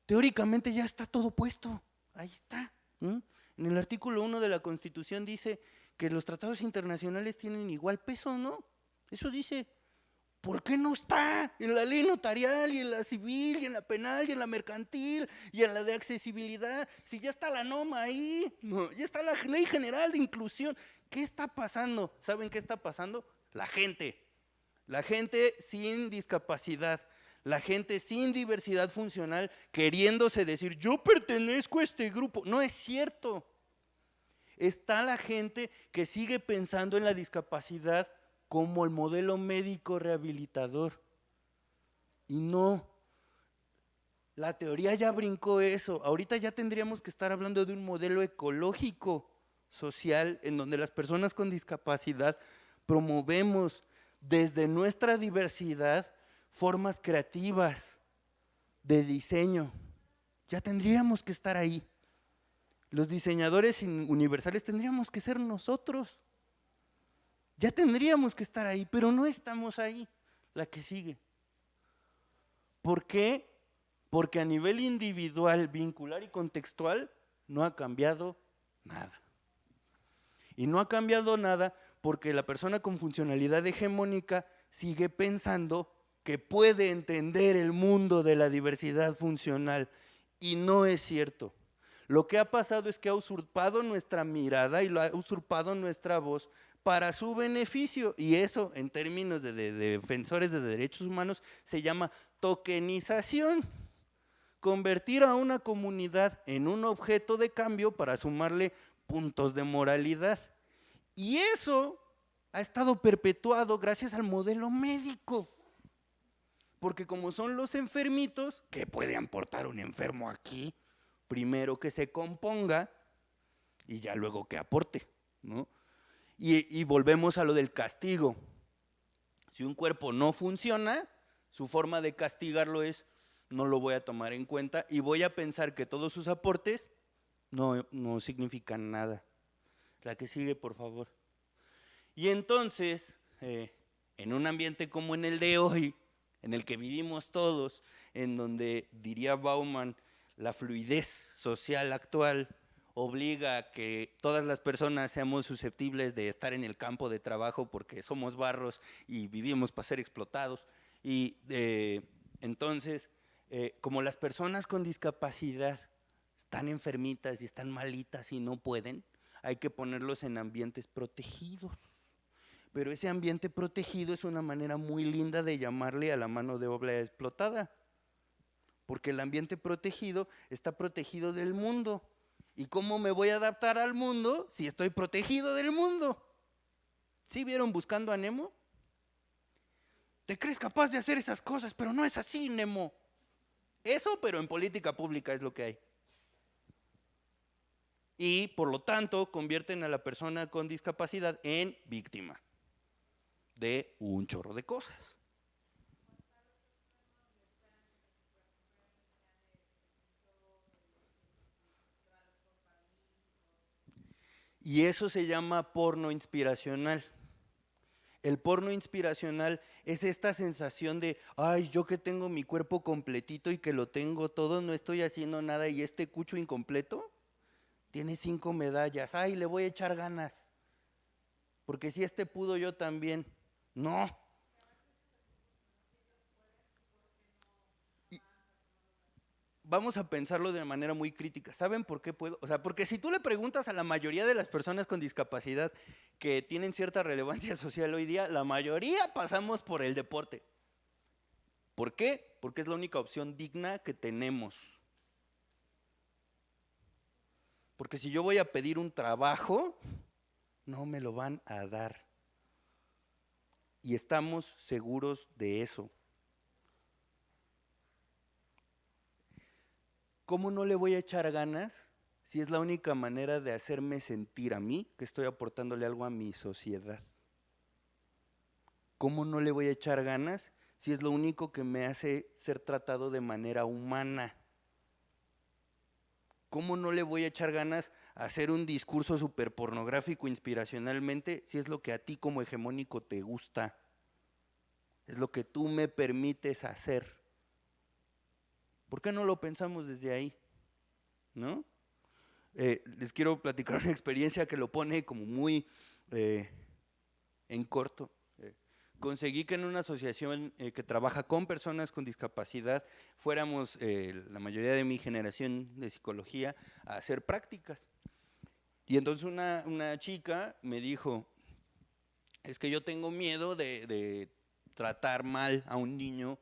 Teóricamente ya está todo puesto, ahí está. En el artículo 1 de la Constitución dice que los tratados internacionales tienen igual peso, ¿no? Eso dice. ¿Por qué no está en la ley notarial y en la civil y en la penal y en la mercantil y en la de accesibilidad? Si ya está la NOM ahí, no, ya está la Ley General de Inclusión. ¿Qué está pasando? ¿Saben qué está pasando? La gente sin discapacidad, la gente sin diversidad funcional queriéndose decir, yo pertenezco a este grupo. No es cierto. Está la gente que sigue pensando en la discapacidad como el modelo médico rehabilitador. Y no, la teoría ya brincó eso. Ahorita ya tendríamos que estar hablando de un modelo ecológico, social, en donde las personas con discapacidad promovemos desde nuestra diversidad formas creativas de diseño. Ya tendríamos que estar ahí. Los diseñadores universales tendríamos que ser nosotros. Ya tendríamos que estar ahí, pero no estamos ahí. La que sigue. ¿Por qué? Porque a nivel individual, vincular y contextual no ha cambiado nada. Y no ha cambiado nada porque la persona con funcionalidad hegemónica sigue pensando que puede entender el mundo de la diversidad funcional. Y no es cierto. Lo que ha pasado es que ha usurpado nuestra mirada y lo ha usurpado nuestra voz para su beneficio, y eso en términos de defensores de derechos humanos se llama tokenización, convertir a una comunidad en un objeto de cambio para sumarle puntos de moralidad, y eso ha estado perpetuado gracias al modelo médico, porque como son los enfermitos, ¿qué puede aportar un enfermo aquí? Primero que se componga y ya luego que aporte, ¿no? Y volvemos a lo del castigo. Si un cuerpo no funciona, su forma de castigarlo es, no lo voy a tomar en cuenta y voy a pensar que todos sus aportes no significan nada. La que sigue, por favor. Y entonces, en un ambiente como en el de hoy, en el que vivimos todos, en donde, diría Bauman, la fluidez social actual obliga a que todas las personas seamos susceptibles de estar en el campo de trabajo porque somos barros y vivimos para ser explotados. Y entonces, como las personas con discapacidad están enfermitas y están malitas y no pueden, hay que ponerlos en ambientes protegidos. Pero ese ambiente protegido es una manera muy linda de llamarle a la mano de obra explotada, porque el ambiente protegido está protegido del mundo. ¿Y cómo me voy a adaptar al mundo si estoy protegido del mundo? ¿Sí vieron Buscando a Nemo? Te crees capaz de hacer esas cosas, pero no es así, Nemo. Eso, pero en política pública es lo que hay. Y, por lo tanto, convierten a la persona con discapacidad en víctima de un chorro de cosas. Y eso se llama porno inspiracional. El porno inspiracional es esta sensación de, ay, yo que tengo mi cuerpo completito y que lo tengo todo, no estoy haciendo nada, y este cucho incompleto tiene 5 medallas, ay, le voy a echar ganas, porque si este pudo, yo también. No. Y vamos a pensarlo de manera muy crítica. ¿Saben por qué puedo? O sea, porque si tú le preguntas a la mayoría de las personas con discapacidad que tienen cierta relevancia social hoy día, la mayoría pasamos por el deporte. ¿Por qué? Porque es la única opción digna que tenemos. Porque si yo voy a pedir un trabajo, no me lo van a dar. Y estamos seguros de eso. ¿Cómo no le voy a echar ganas si es la única manera de hacerme sentir a mí que estoy aportándole algo a mi sociedad? ¿Cómo no le voy a echar ganas si es lo único que me hace ser tratado de manera humana? ¿Cómo no le voy a echar ganas a hacer un discurso súper pornográfico inspiracionalmente si es lo que a ti como hegemónico te gusta? Es lo que tú me permites hacer. ¿Por qué no lo pensamos desde ahí? ¿No? Les quiero platicar una experiencia que lo pone como muy en corto. Conseguí que en una asociación que trabaja con personas con discapacidad fuéramos, la mayoría de mi generación de psicología, a hacer prácticas. Y entonces una chica me dijo, es que yo tengo miedo de tratar mal a un niño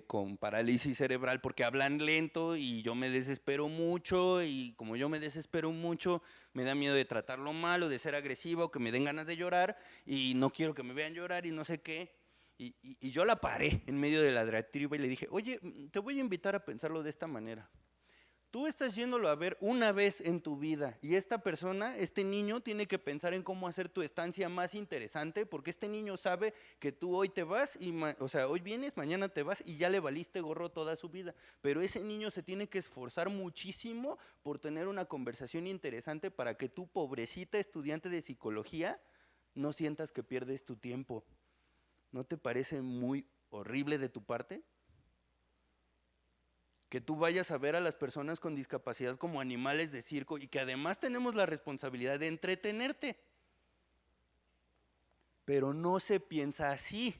con parálisis cerebral porque hablan lento y yo me desespero mucho, y como yo me desespero mucho me da miedo de tratarlo mal o de ser agresivo o que me den ganas de llorar, y no quiero que me vean llorar y no sé qué. Y yo la paré en medio de la diatriba y le dije, oye, te voy a invitar a pensarlo de esta manera. Tú estás yéndolo a ver una vez en tu vida, y esta persona, este niño, tiene que pensar en cómo hacer tu estancia más interesante, porque este niño sabe que tú hoy te vas, o sea, hoy vienes, mañana te vas y ya le valiste gorro toda su vida. Pero ese niño se tiene que esforzar muchísimo por tener una conversación interesante para que tú, pobrecita estudiante de psicología, no sientas que pierdes tu tiempo. ¿No te parece muy horrible de tu parte? Que tú vayas a ver a las personas con discapacidad como animales de circo y que además tenemos la responsabilidad de entretenerte. Pero no se piensa así.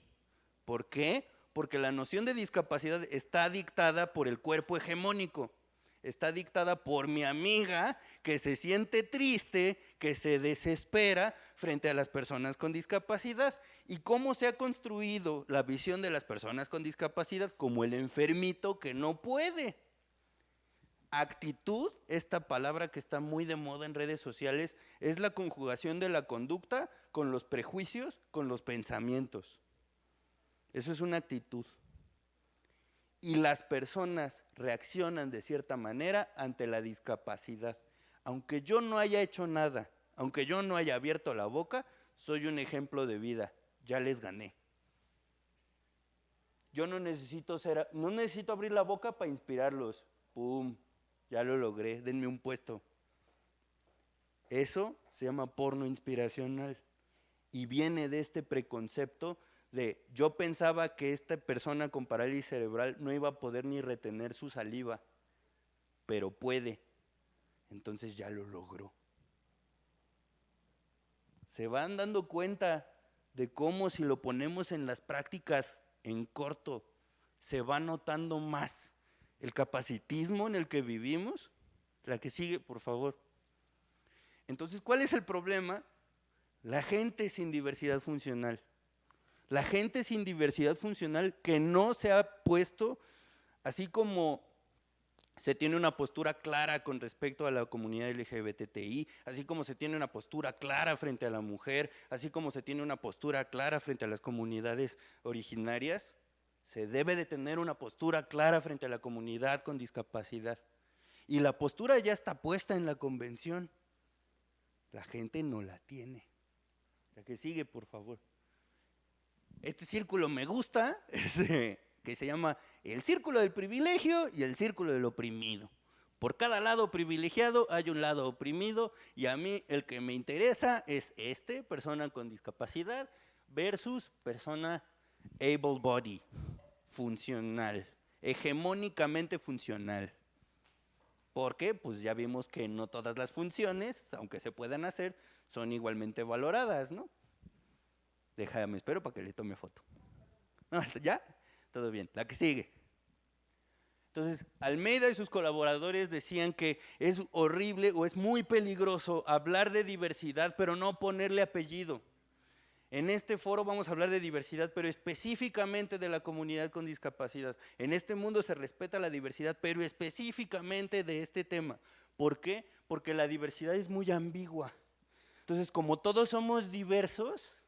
¿Por qué? Porque la noción de discapacidad está dictada por el cuerpo hegemónico. Está dictada por mi amiga que se siente triste, que se desespera frente a las personas con discapacidad. ¿Y cómo se ha construido la visión de las personas con discapacidad? Como el enfermito que no puede. Actitud, esta palabra que está muy de moda en redes sociales, es la conjugación de la conducta con los prejuicios, con los pensamientos. Eso es una actitud. Y las personas reaccionan de cierta manera ante la discapacidad. Aunque yo no haya hecho nada, aunque yo no haya abierto la boca, soy un ejemplo de vida. Ya les gané. Yo no necesito abrir la boca para inspirarlos. ¡Pum! Ya lo logré, denme un puesto. Eso se llama porno inspiracional. Y viene de este preconcepto de yo pensaba que esta persona con parálisis cerebral no iba a poder ni retener su saliva, pero puede. Entonces ya lo logró. Se van dando cuenta de cómo si lo ponemos en las prácticas en corto, se va notando más el capacitismo en el que vivimos. La que sigue, por favor. Entonces, ¿cuál es el problema? La gente sin diversidad funcional. La gente sin diversidad funcional que no se ha puesto, así como se tiene una postura clara con respecto a la comunidad LGBTI, así como se tiene una postura clara frente a la mujer, así como se tiene una postura clara frente a las comunidades originarias, se debe de tener una postura clara frente a la comunidad con discapacidad. Y la postura ya está puesta en la convención. La gente no la tiene. La que sigue, por favor. Este círculo me gusta, que se llama el círculo del privilegio y el círculo del oprimido. Por cada lado privilegiado hay un lado oprimido y a mí el que me interesa es persona con discapacidad versus persona able body, funcional, hegemónicamente funcional. Porque pues ya vimos que no todas las funciones, aunque se puedan hacer, son igualmente valoradas, ¿no? Déjame, espero para que le tome foto. No, ¿ya? Todo bien. La que sigue. Entonces, Almeida y sus colaboradores decían que es horrible o es muy peligroso hablar de diversidad, pero no ponerle apellido. En este foro vamos a hablar de diversidad, pero específicamente de la comunidad con discapacidad. En este mundo se respeta la diversidad, pero específicamente de este tema. ¿Por qué? Porque la diversidad es muy ambigua. Entonces, como todos somos diversos,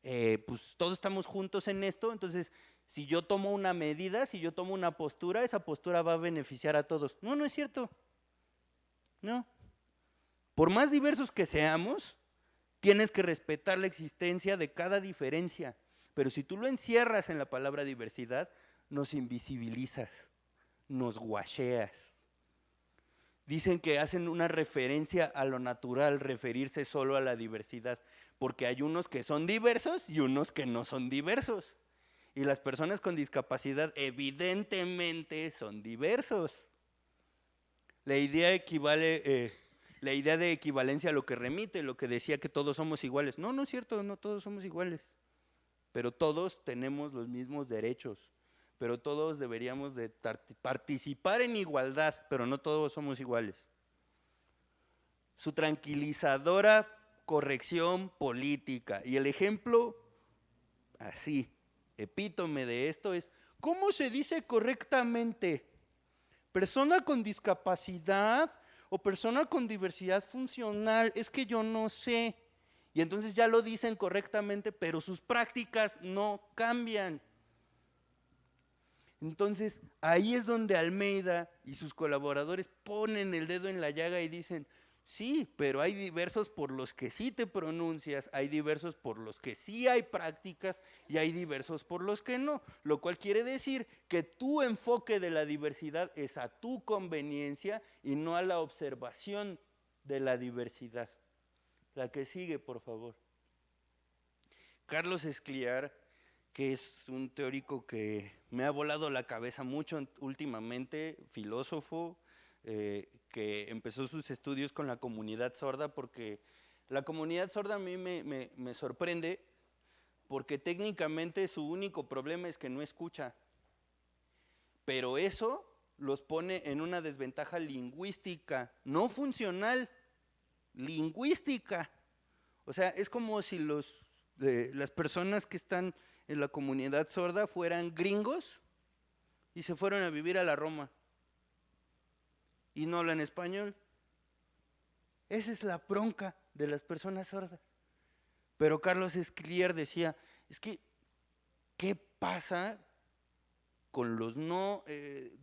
pues todos estamos juntos en esto, entonces si yo tomo una medida, si yo tomo una postura, esa postura va a beneficiar a todos. No, no es cierto. No. Por más diversos que seamos, tienes que respetar la existencia de cada diferencia. Pero si tú lo encierras en la palabra diversidad, nos invisibilizas, nos guacheas. Dicen que hacen una referencia a lo natural, referirse solo a la diversidad, porque hay unos que son diversos y unos que no son diversos. Y las personas con discapacidad evidentemente son diversos. La idea de equivalencia a lo que remite, lo que decía que todos somos iguales. No, no es cierto, no todos somos iguales. Pero todos tenemos los mismos derechos. Pero todos deberíamos de participar en igualdad, pero no todos somos iguales. Su tranquilizadora corrección política. Y el ejemplo, así, epítome de esto es, ¿cómo se dice correctamente? ¿Persona con discapacidad o persona con diversidad funcional? Es que yo no sé. Y entonces ya lo dicen correctamente, pero sus prácticas no cambian. Entonces, ahí es donde Almeida y sus colaboradores ponen el dedo en la llaga y dicen, sí, pero hay diversos por los que sí te pronuncias, hay diversos por los que sí hay prácticas y hay diversos por los que no, lo cual quiere decir que tu enfoque de la diversidad es a tu conveniencia y no a la observación de la diversidad. La que sigue, por favor. Carlos Escliar, que es un teórico que me ha volado la cabeza mucho últimamente, filósofo, que empezó sus estudios con la comunidad sorda, porque la comunidad sorda a mí me sorprende, porque técnicamente su único problema es que no escucha, pero eso los pone en una desventaja lingüística, no funcional, lingüística. O sea, es como si las personas que están en la comunidad sorda fueran gringos y se fueron a vivir a la Roma y no hablan español. Esa es la bronca de las personas sordas. Pero Carlos Escliar decía, es que, ¿qué pasa con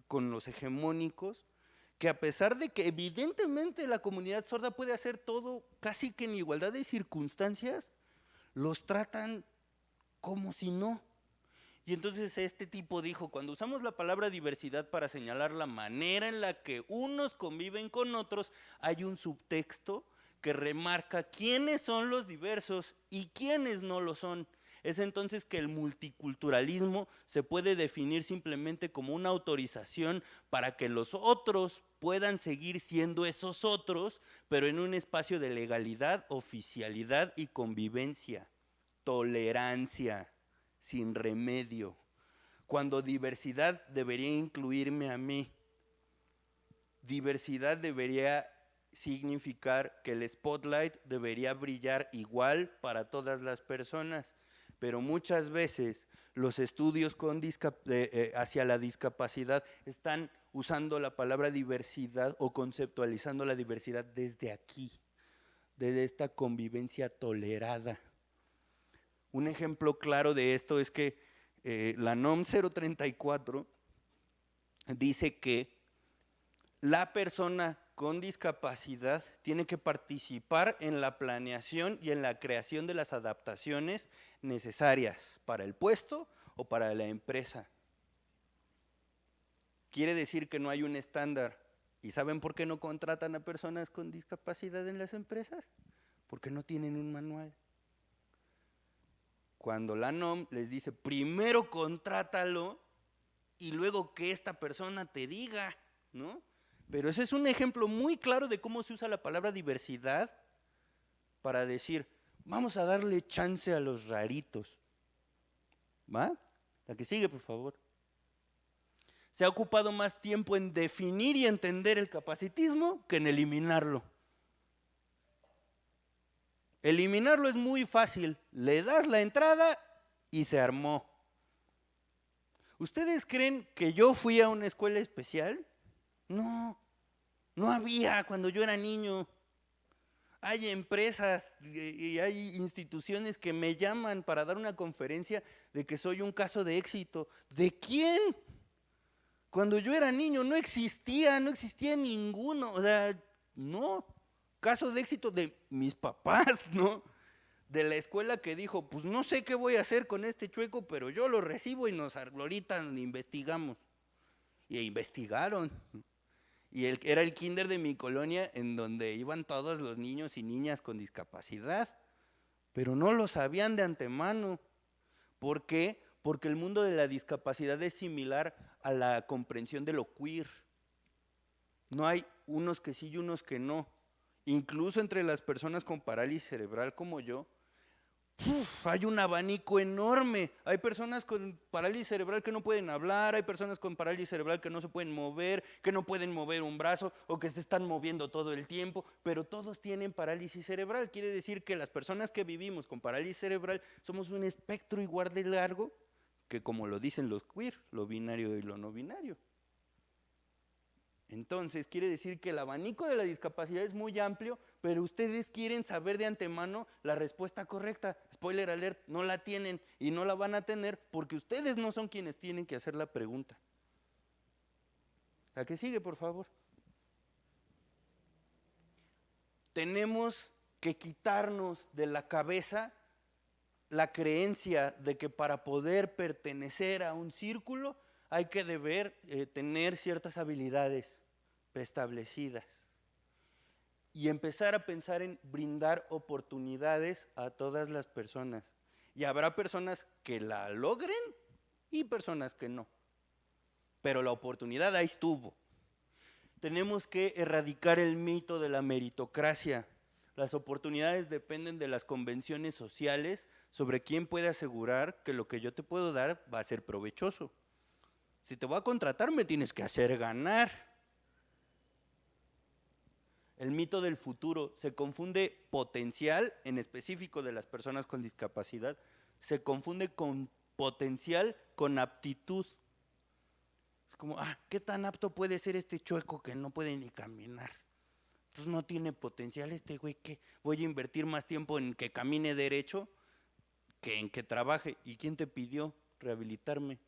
con los hegemónicos? Que a pesar de que evidentemente la comunidad sorda puede hacer todo casi que en igualdad de circunstancias, los tratan como si no. Y entonces este tipo dijo, cuando usamos la palabra diversidad para señalar la manera en la que unos conviven con otros, hay un subtexto que remarca quiénes son los diversos y quiénes no lo son. Es entonces que el multiculturalismo se puede definir simplemente como una autorización para que los otros puedan seguir siendo esos otros, pero en un espacio de legalidad, oficialidad y convivencia, tolerancia, sin remedio. Cuando diversidad debería incluirme a mí, diversidad debería significar que el spotlight debería brillar igual para todas las personas, pero muchas veces los estudios hacia la discapacidad están usando la palabra diversidad o conceptualizando la diversidad desde aquí, desde esta convivencia tolerada. Un ejemplo claro de esto es que la NOM 034 dice que la persona con discapacidad tiene que participar en la planeación y en la creación de las adaptaciones necesarias para el puesto o para la empresa. Quiere decir que no hay un estándar, ¿Y saben por qué no contratan a personas con discapacidad en las empresas? Porque no tienen un manual. Cuando la NOM les dice, primero contrátalo y luego que esta persona te diga, ¿no? Pero ese es un ejemplo muy claro de cómo se usa la palabra diversidad para decir, vamos a darle chance a los raritos. ¿Va? La que sigue, por favor. Se ha ocupado más tiempo en definir y entender el capacitismo que en eliminarlo. Eliminarlo es muy fácil, le das la entrada y se armó. ¿Ustedes creen que yo fui a una escuela especial? No, no había cuando yo era niño. Hay empresas y hay instituciones que me llaman para dar una conferencia de que soy un caso de éxito. ¿De quién? Cuando yo era niño no existía ninguno, o sea, no. Caso de éxito de mis papás, ¿no? De la escuela que dijo, pues no sé qué voy a hacer con este chueco, pero yo lo recibo y ahorita investigamos. Y investigaron. Y era el kinder de mi colonia en donde iban todos los niños y niñas con discapacidad, pero no lo sabían de antemano. ¿Por qué? Porque el mundo de la discapacidad es similar a la comprensión de lo queer. No hay unos que sí y unos que no. Incluso entre las personas con parálisis cerebral como yo, hay un abanico enorme. Hay personas con parálisis cerebral que no pueden hablar, hay personas con parálisis cerebral que no se pueden mover, que no pueden mover un brazo o que se están moviendo todo el tiempo, pero todos tienen parálisis cerebral. Quiere decir que las personas que vivimos con parálisis cerebral somos un espectro igual de largo que, como lo dicen los queer, lo binario y lo no binario. Entonces, quiere decir que el abanico de la discapacidad es muy amplio, pero ustedes quieren saber de antemano la respuesta correcta. Spoiler alert, no la tienen y no la van a tener porque ustedes no son quienes tienen que hacer la pregunta. La que sigue, por favor. Tenemos que quitarnos de la cabeza la creencia de que para poder pertenecer a un círculo hay que tener ciertas habilidades preestablecidas y empezar a pensar en brindar oportunidades a todas las personas. Y habrá personas que la logren y personas que no. Pero la oportunidad ahí estuvo. Tenemos que erradicar el mito de la meritocracia. Las oportunidades dependen de las convenciones sociales sobre quién puede asegurar que lo que yo te puedo dar va a ser provechoso. Si te voy a contratar, me tienes que hacer ganar. El mito del futuro se confunde potencial, en específico de las personas con discapacidad, se confunde con potencial con aptitud. Es como, ¿qué tan apto puede ser este chueco que no puede ni caminar? Entonces no tiene potencial este güey, ¿qué? Voy a invertir más tiempo en que camine derecho que en que trabaje. ¿Y quién te pidió rehabilitarme?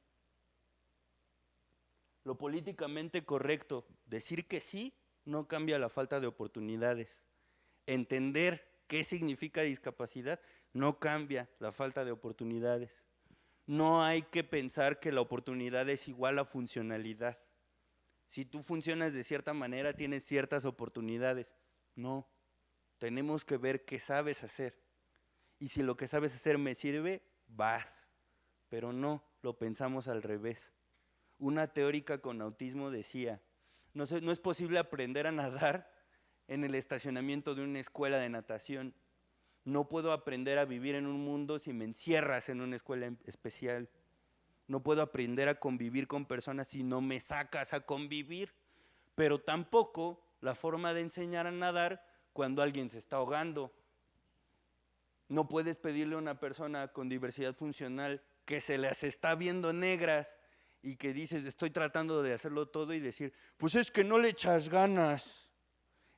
Lo políticamente correcto, decir que sí, no cambia la falta de oportunidades. Entender qué significa discapacidad no cambia la falta de oportunidades. No hay que pensar que la oportunidad es igual a funcionalidad. Si tú funcionas de cierta manera, tienes ciertas oportunidades. No, tenemos que ver qué sabes hacer. Y si lo que sabes hacer me sirve, vas. Pero no, lo pensamos al revés. Una teórica con autismo decía, no es posible aprender a nadar en el estacionamiento de una escuela de natación. No puedo aprender a vivir en un mundo si me encierras en una escuela especial. No puedo aprender a convivir con personas si no me sacas a convivir. Pero tampoco la forma de enseñar a nadar cuando alguien se está ahogando. No puedes pedirle a una persona con diversidad funcional que se las está viendo negras y que dices, estoy tratando de hacerlo todo y decir, pues es que no le echas ganas.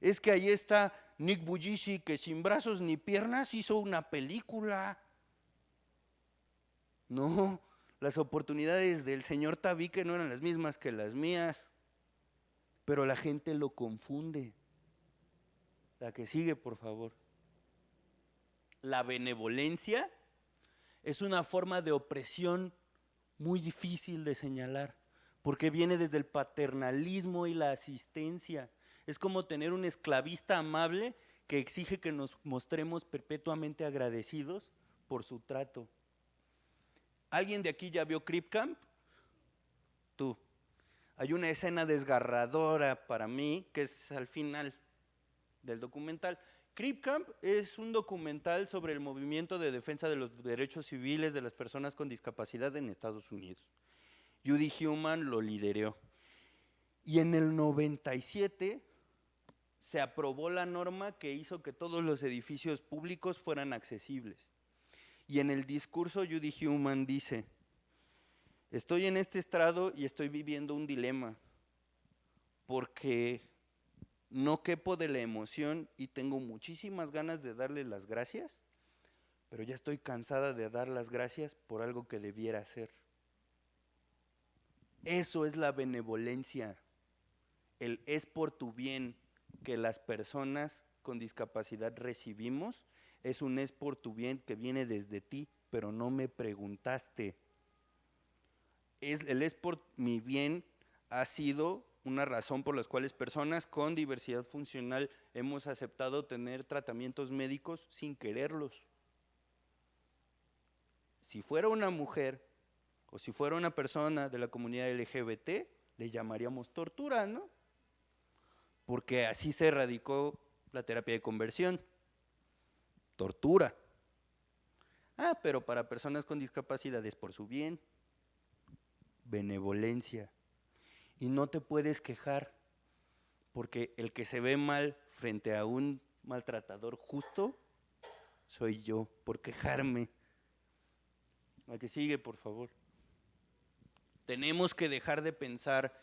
Es que ahí está Nick Bujisi que sin brazos ni piernas hizo una película. No, las oportunidades del señor Tabique no eran las mismas que las mías, pero la gente lo confunde. La que sigue, por favor. La benevolencia es una forma de opresión muy difícil de señalar, porque viene desde el paternalismo y la asistencia. Es como tener un esclavista amable que exige que nos mostremos perpetuamente agradecidos por su trato. ¿Alguien de aquí ya vio Crip Camp? Tú. Hay una escena desgarradora para mí que es al final del documental. Crip Camp es un documental sobre el movimiento de defensa de los derechos civiles de las personas con discapacidad en Estados Unidos. Judy Heumann lo lideró. Y en el 97 se aprobó la norma que hizo que todos los edificios públicos fueran accesibles. Y en el discurso Judy Heumann dice: estoy en este estrado y estoy viviendo un dilema, porque no quepo de la emoción y tengo muchísimas ganas de darle las gracias, pero ya estoy cansada de dar las gracias por algo que debiera hacer. Eso es la benevolencia, el es por tu bien que las personas con discapacidad recibimos, es un es por tu bien que viene desde ti, pero no me preguntaste. El es por mi bien ha sido una razón por las cuales personas con diversidad funcional hemos aceptado tener tratamientos médicos sin quererlos. Si fuera una mujer o si fuera una persona de la comunidad LGBT, le llamaríamos tortura, ¿no? Porque así se erradicó la terapia de conversión. Tortura. Ah, pero para personas con discapacidad es por su bien. Benevolencia. Y no te puedes quejar, porque el que se ve mal frente a un maltratador justo soy yo, por quejarme. La que sigue, por favor. Tenemos que dejar de pensar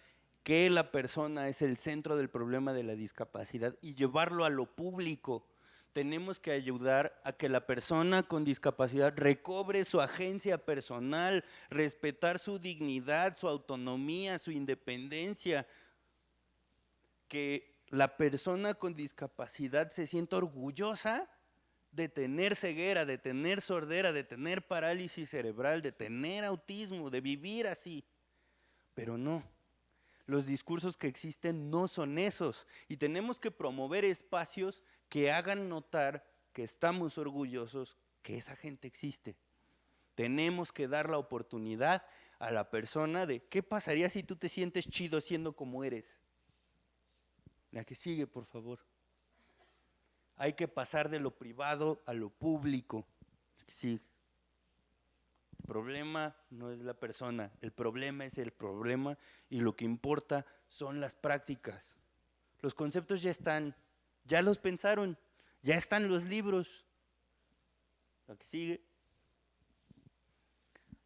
que la persona es el centro del problema de la discapacidad y llevarlo a lo público. Tenemos que ayudar a que la persona con discapacidad recobre su agencia personal, respetar su dignidad, su autonomía, su independencia. Que la persona con discapacidad se sienta orgullosa de tener ceguera, de tener sordera, de tener parálisis cerebral, de tener autismo, de vivir así. Pero no. Los discursos que existen no son esos y tenemos que promover espacios que hagan notar que estamos orgullosos que esa gente existe. Tenemos que dar la oportunidad a la persona de ¿qué pasaría si tú te sientes chido siendo como eres? La que sigue, por favor. Hay que pasar de lo privado a lo público. La que sigue. El problema no es la persona, el problema es el problema y lo que importa son las prácticas. Los conceptos ya están, ya los pensaron, ya están los libros. La que sigue.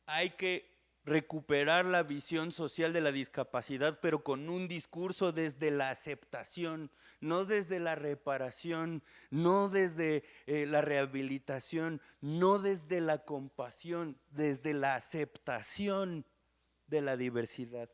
Hay que recuperar la visión social de la discapacidad, pero con un discurso desde la aceptación, no desde la reparación, no desde la rehabilitación, no desde la compasión, desde la aceptación de la diversidad.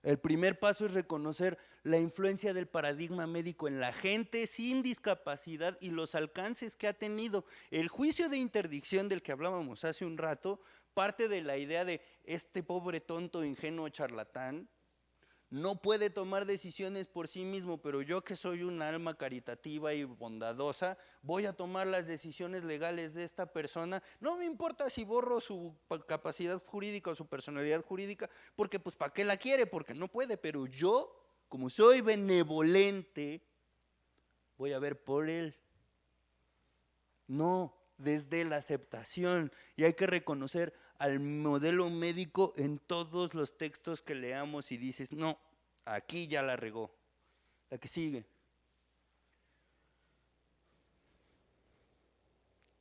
El primer paso es reconocer la influencia del paradigma médico en la gente sin discapacidad y los alcances que ha tenido. El juicio de interdicción del que hablábamos hace un rato parte de la idea de este pobre tonto, ingenuo, charlatán, no puede tomar decisiones por sí mismo, pero yo que soy un alma caritativa y bondadosa, voy a tomar las decisiones legales de esta persona. No me importa si borro su capacidad jurídica o su personalidad jurídica, porque pues ¿para qué la quiere? Porque no puede, pero yo, como soy benevolente, voy a ver por él. No, desde la aceptación, y hay que reconocer al modelo médico en todos los textos que leamos y dices, no, aquí ya la regó. La que sigue.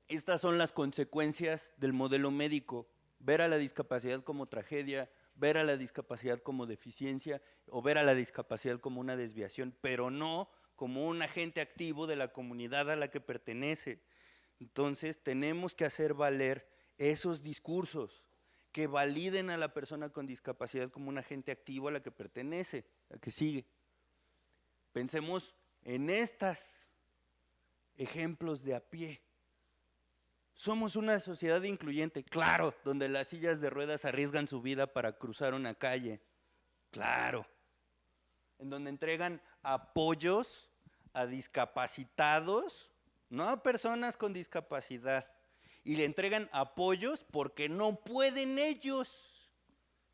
Estas son las consecuencias del modelo médico, ver a la discapacidad como tragedia, ver a la discapacidad como deficiencia o ver a la discapacidad como una desviación, pero no como un agente activo de la comunidad a la que pertenece. Entonces tenemos que hacer valer esos discursos que validen a la persona con discapacidad como un agente activo a la que pertenece, a la que sigue. Pensemos en estos ejemplos de a pie. Somos una sociedad incluyente, claro, donde las sillas de ruedas arriesgan su vida para cruzar una calle, Claro. En donde entregan apoyos a discapacitados, no a personas con discapacidad. Y le entregan apoyos porque no pueden ellos.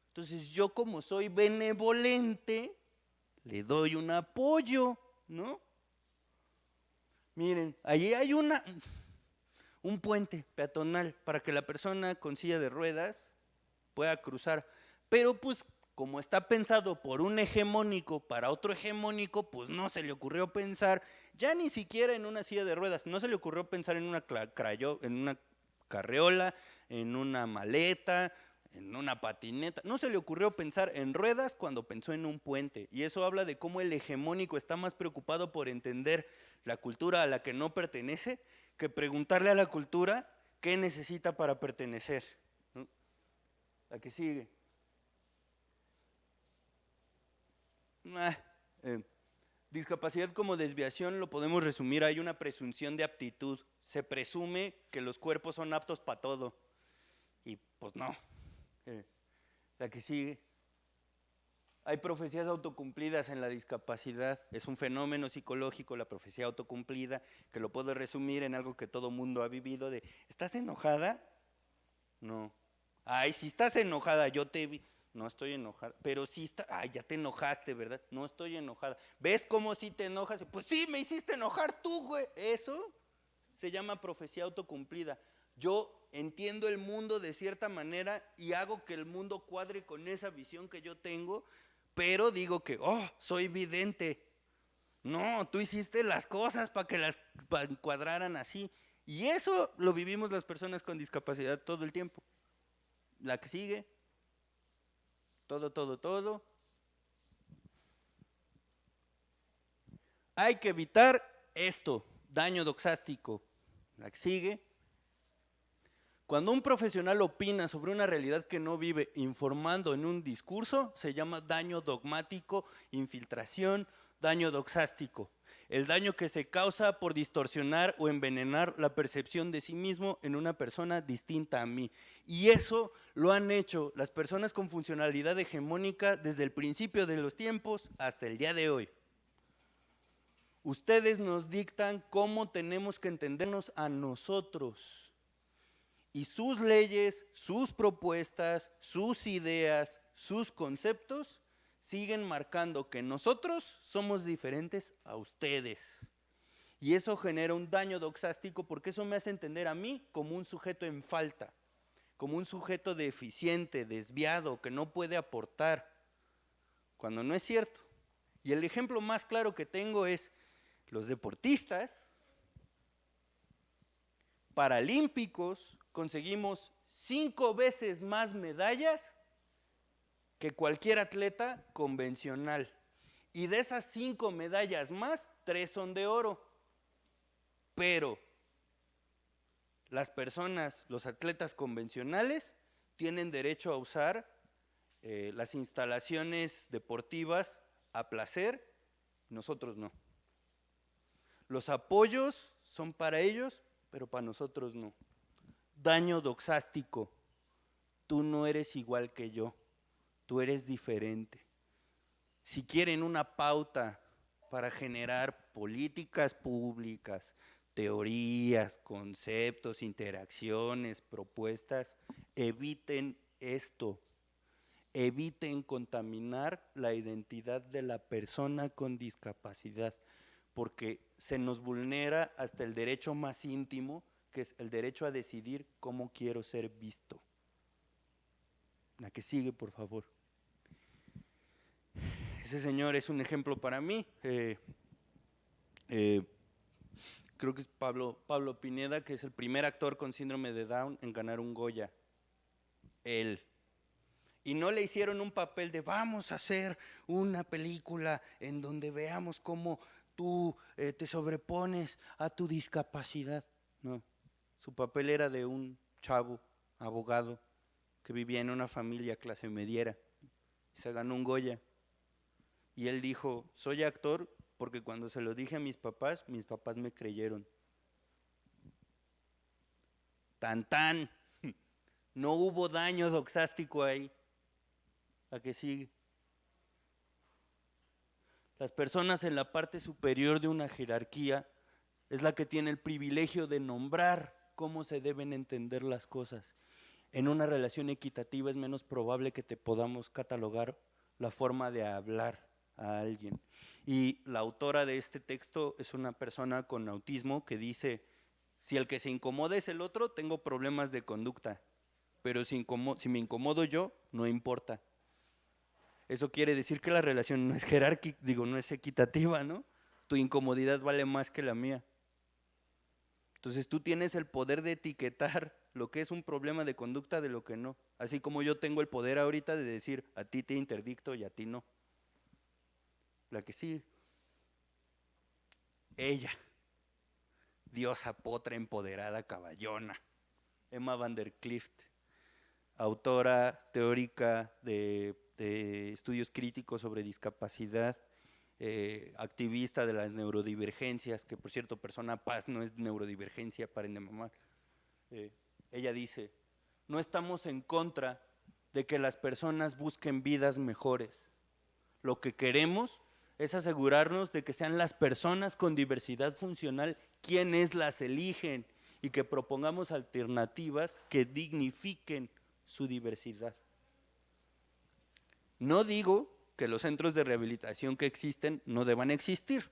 Entonces yo, como soy benevolente, le doy un apoyo, ¿no? Miren, allí hay un puente peatonal para que la persona con silla de ruedas pueda cruzar. Pero pues como está pensado por un hegemónico para otro hegemónico, pues no se le ocurrió pensar, ya ni siquiera en una silla de ruedas, no se le ocurrió pensar en una carreola, en una maleta, en una patineta. No se le ocurrió pensar en ruedas cuando pensó en un puente. Y eso habla de cómo el hegemónico está más preocupado por entender la cultura a la que no pertenece que preguntarle a la cultura qué necesita para pertenecer, ¿no? La que sigue. Discapacidad como desviación lo podemos resumir, hay una presunción de aptitud. Se presume que los cuerpos son aptos para todo. Y pues no. La que sigue. Hay profecías autocumplidas en la discapacidad. Es un fenómeno psicológico, la profecía autocumplida, que lo puedo resumir en algo que todo mundo ha vivido de, ¿estás enojada? No. Ay, si estás enojada, yo te vi. No estoy enojada, pero sí está, ay, ya te enojaste, ¿verdad? No estoy enojada. ¿Ves cómo sí te enojas? Pues sí, me hiciste enojar tú, güey. Eso se llama profecía autocumplida. Yo entiendo el mundo de cierta manera y hago que el mundo cuadre con esa visión que yo tengo, pero digo que, soy vidente. No, tú hiciste las cosas para que las cuadraran así. Y eso lo vivimos las personas con discapacidad todo el tiempo. La que sigue. Todo. Hay que evitar esto, daño doxástico. La que sigue. Cuando un profesional opina sobre una realidad que no vive informando en un discurso, se llama daño dogmático, infiltración, daño doxástico. El daño que se causa por distorsionar o envenenar la percepción de sí mismo en una persona distinta a mí. Y eso lo han hecho las personas con funcionalidad hegemónica desde el principio de los tiempos hasta el día de hoy. Ustedes nos dictan cómo tenemos que entendernos a nosotros. Y sus leyes, sus propuestas, sus ideas, sus conceptos siguen marcando que nosotros somos diferentes a ustedes. Y eso genera un daño doxástico porque eso me hace entender a mí como un sujeto en falta, como un sujeto deficiente, desviado, que no puede aportar, cuando no es cierto. Y el ejemplo más claro que tengo es los deportistas paralímpicos. Conseguimos 5 veces más medallas que cualquier atleta convencional. Y de esas 5 medallas más, 3 son de oro. Pero las personas, los atletas convencionales, tienen derecho a usar las instalaciones deportivas a placer, nosotros no. Los apoyos son para ellos, pero para nosotros no. Daño doxástico. Tú no eres igual que yo, tú eres diferente. Si quieren una pauta para generar políticas públicas, teorías, conceptos, interacciones, propuestas, eviten esto. Eviten contaminar la identidad de la persona con discapacidad, porque se nos vulnera hasta el derecho más íntimo, que es el derecho a decidir cómo quiero ser visto. La que sigue, por favor. Ese señor es un ejemplo para mí. Creo que es Pablo Pineda, que es el primer actor con síndrome de Down en ganar un Goya. Él. Y no le hicieron un papel de vamos a hacer una película en donde veamos cómo tú te sobrepones a tu discapacidad. No, su papel era de un chavo, abogado, que vivía en una familia clase mediera. Se ganó un Goya. Y él dijo, soy actor porque cuando se lo dije a mis papás me creyeron. Tan tan, no hubo daño doxástico ahí. ¿A qué sigue? Las personas en la parte superior de una jerarquía es la que tiene el privilegio de nombrar cómo se deben entender las cosas. En una relación equitativa es menos probable que te podamos catalogar la forma de hablar a alguien. Y la autora de este texto es una persona con autismo que dice, si el que se incomoda es el otro, tengo problemas de conducta, pero si me incomodo yo, no importa. Eso quiere decir que la relación no es jerárquica, no es equitativa, ¿no? Tu incomodidad vale más que la mía. Entonces tú tienes el poder de etiquetar lo que es un problema de conducta de lo que no. Así como yo tengo el poder ahorita de decir, a ti te interdicto y a ti no. La que sí. Ella, diosa potra empoderada caballona, Emma van der Klift, autora teórica de estudios críticos sobre discapacidad, activista de las neurodivergencias, que por cierto, persona paz no es neurodivergencia, paren de mamar. Ella dice, no estamos en contra de que las personas busquen vidas mejores. Lo que queremos es asegurarnos de que sean las personas con diversidad funcional quienes las eligen y que propongamos alternativas que dignifiquen su diversidad. No digo que los centros de rehabilitación que existen no deban existir.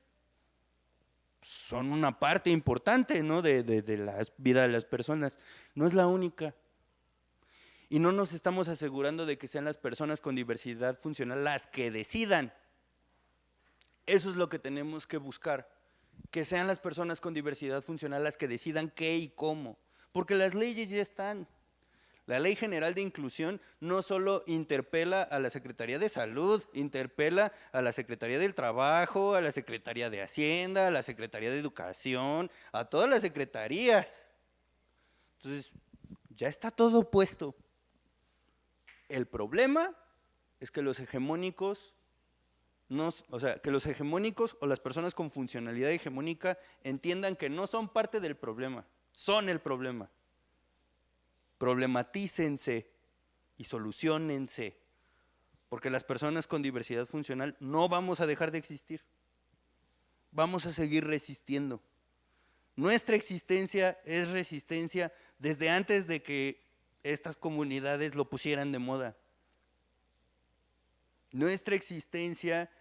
Son una parte importante, ¿no?, de la vida de las personas. No es la única. Y no nos estamos asegurando de que sean las personas con diversidad funcional las que decidan. Eso es lo que tenemos que buscar, que sean las personas con diversidad funcional las que decidan qué y cómo. Porque las leyes ya están. La Ley General de Inclusión no solo interpela a la Secretaría de Salud, interpela a la Secretaría del Trabajo, a la Secretaría de Hacienda, a la Secretaría de Educación, a todas las secretarías. Entonces, ya está todo puesto. El problema es que los hegemónicos, que los hegemónicos o las personas con funcionalidad hegemónica entiendan que no son parte del problema, son el problema. Problematícense y soluciónense, porque las personas con diversidad funcional no vamos a dejar de existir, vamos a seguir resistiendo. Nuestra existencia es resistencia desde antes de que estas comunidades lo pusieran de moda. Nuestra existencia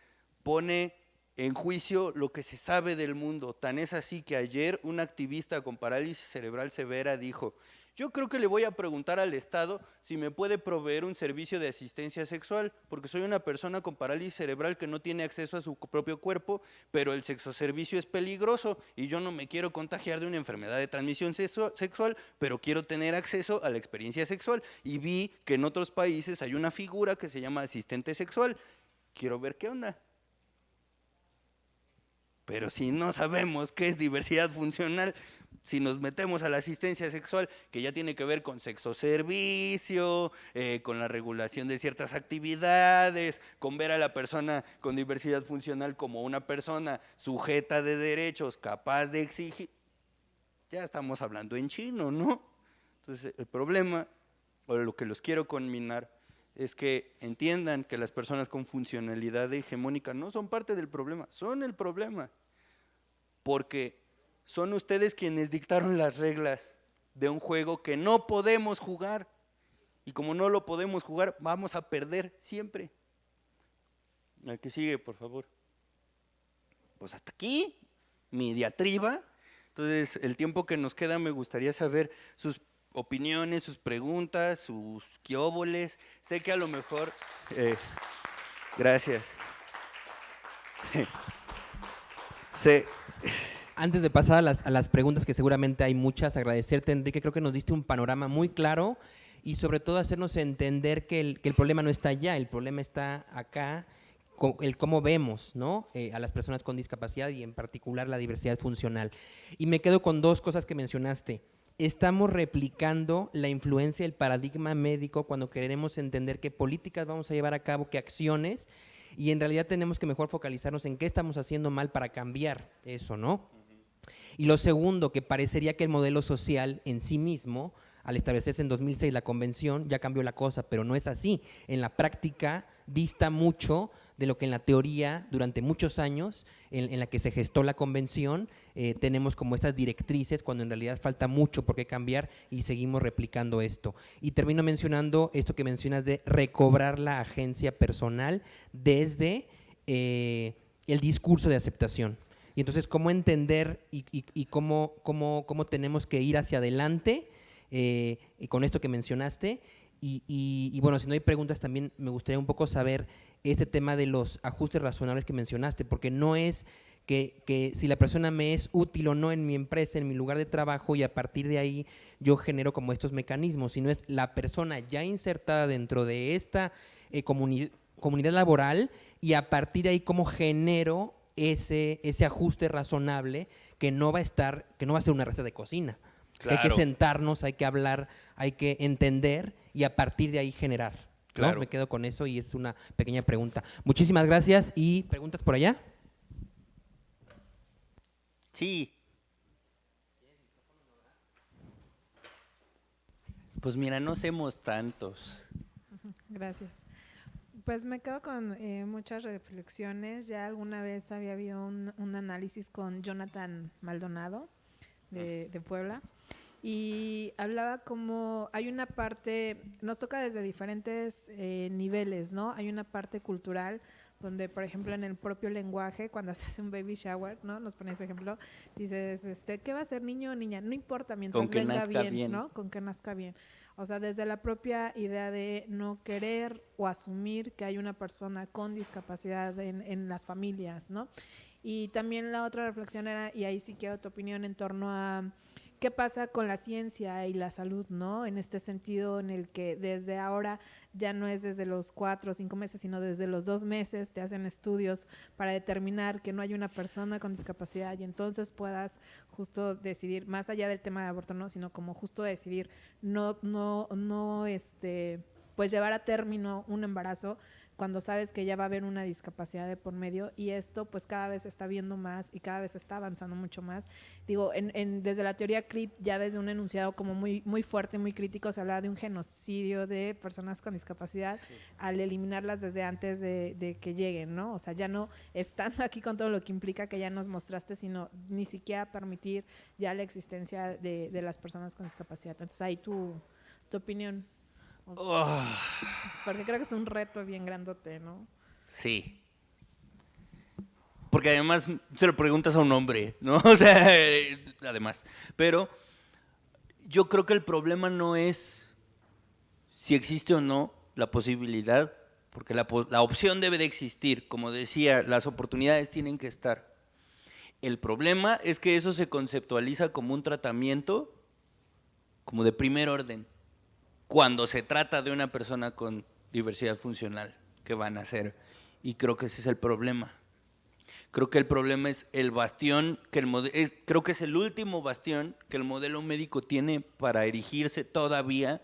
pone en juicio lo que se sabe del mundo, tan es así que ayer un activista con parálisis cerebral severa dijo, yo creo que le voy a preguntar al Estado si me puede proveer un servicio de asistencia sexual, porque soy una persona con parálisis cerebral que no tiene acceso a su propio cuerpo, pero el sexoservicio es peligroso y yo no me quiero contagiar de una enfermedad de transmisión sexual, pero quiero tener acceso a la experiencia sexual. Y vi que en otros países hay una figura que se llama asistente sexual. Quiero ver qué onda. Pero si no sabemos qué es diversidad funcional, si nos metemos a la asistencia sexual, que ya tiene que ver con sexoservicio, con la regulación de ciertas actividades, con ver a la persona con diversidad funcional como una persona sujeta de derechos, capaz de exigir, ya estamos hablando en chino, ¿no? Entonces, el problema, o lo que los quiero conminar, es que entiendan que las personas con funcionalidad hegemónica no son parte del problema, son el problema, porque son ustedes quienes dictaron las reglas de un juego que no podemos jugar, y como no lo podemos jugar, vamos a perder siempre. El que sigue, por favor. Pues hasta aquí, mi diatriba. Entonces, el tiempo que nos queda me gustaría saber sus opiniones, sus preguntas, sus quióboles. Sé que a lo mejor… gracias. Antes de pasar a las preguntas, que seguramente hay muchas, agradecerte, Enrique, creo que nos diste un panorama muy claro y sobre todo hacernos entender que el problema no está allá, el problema está acá, el cómo vemos, ¿no?, a las personas con discapacidad y en particular la diversidad funcional. Y me quedo con dos cosas que mencionaste. Estamos replicando la influencia del paradigma médico cuando queremos entender qué políticas vamos a llevar a cabo, qué acciones, y en realidad tenemos que mejor focalizarnos en qué estamos haciendo mal para cambiar eso, ¿no? Y lo segundo, que parecería que el modelo social en sí mismo al establecerse en 2006 la convención, ya cambió la cosa, pero no es así. En la práctica dista mucho de lo que en la teoría, durante muchos años, en la que se gestó la convención, tenemos como estas directrices, cuando en realidad falta mucho por qué cambiar y seguimos replicando esto. Y termino mencionando esto que mencionas de recobrar la agencia personal desde el discurso de aceptación. Y entonces, ¿cómo entender y cómo tenemos que ir hacia adelante con esto que mencionaste? Y bueno, si no hay preguntas, también me gustaría un poco saber este tema de los ajustes razonables que mencionaste, porque no es que si la persona me es útil o no en mi empresa, en mi lugar de trabajo, y a partir de ahí yo genero como estos mecanismos, sino es la persona ya insertada dentro de esta comunidad laboral, y a partir de ahí cómo genero ese ajuste razonable que no va a ser una receta de cocina. Claro. Hay que sentarnos, hay que hablar, hay que entender y a partir de ahí generar, ¿no? Claro. Me quedo con eso y es una pequeña pregunta. Muchísimas gracias. ¿Y preguntas por allá? Sí. Pues mira, no hacemos tantos. Gracias. Pues me quedo con muchas reflexiones. Ya alguna vez había habido un análisis con Jonathan Maldonado de Puebla y hablaba como hay una parte, nos toca desde diferentes niveles, ¿no? Hay una parte cultural donde, por ejemplo, en el propio lenguaje, cuando se hace un baby shower, ¿no? Nos pones ejemplo, dices, ¿qué va a ser, niño o niña? No importa, mientras Con que venga nazca bien, bien. ¿no? Con que nazca bien. O sea, desde la propia idea de no querer o asumir que hay una persona con discapacidad en las familias, ¿no? Y también la otra reflexión era, y ahí sí quiero tu opinión en torno a qué pasa con la ciencia y la salud, ¿no? En este sentido en el que desde ahora ya no es desde los 4 o 5 meses, sino desde los 2 meses te hacen estudios para determinar que no hay una persona con discapacidad y entonces puedas justo decidir, más allá del tema de aborto, no, sino como justo decidir no pues llevar a término un embarazo cuando sabes que ya va a haber una discapacidad de por medio, y esto pues cada vez se está viendo más y cada vez está avanzando mucho más. Digo, desde la teoría CRIP, ya desde un enunciado como muy, muy fuerte, muy crítico, se hablaba de un genocidio de personas con discapacidad al eliminarlas desde antes de que lleguen, ¿no? O sea, ya no estando aquí con todo lo que implica que ya nos mostraste, sino ni siquiera permitir ya la existencia de las personas con discapacidad. Entonces, ahí tu opinión. Porque creo que es un reto bien grandote, ¿no? Sí. Porque además se lo preguntas a un hombre, ¿no? O sea, además. Pero yo creo que el problema no es si existe o no la posibilidad, porque la opción debe de existir. Como decía, las oportunidades tienen que estar. El problema es que eso se conceptualiza como un tratamiento como de primer orden, cuando se trata de una persona con diversidad funcional que van a hacer. Y creo que ese es el problema. Creo que el problema es el bastión, creo que es el último bastión que el modelo médico tiene para erigirse todavía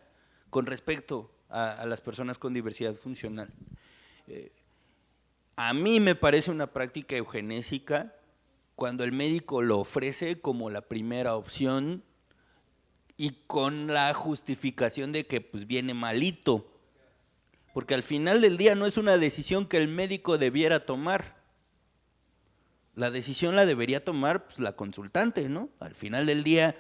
con respecto a las personas con diversidad funcional. A mí me parece una práctica eugenésica cuando el médico lo ofrece como la primera opción y con la justificación de que pues viene malito, porque al final del día no es una decisión que el médico debiera tomar, la decisión la debería tomar pues, la consultante, ¿no? Al final del día,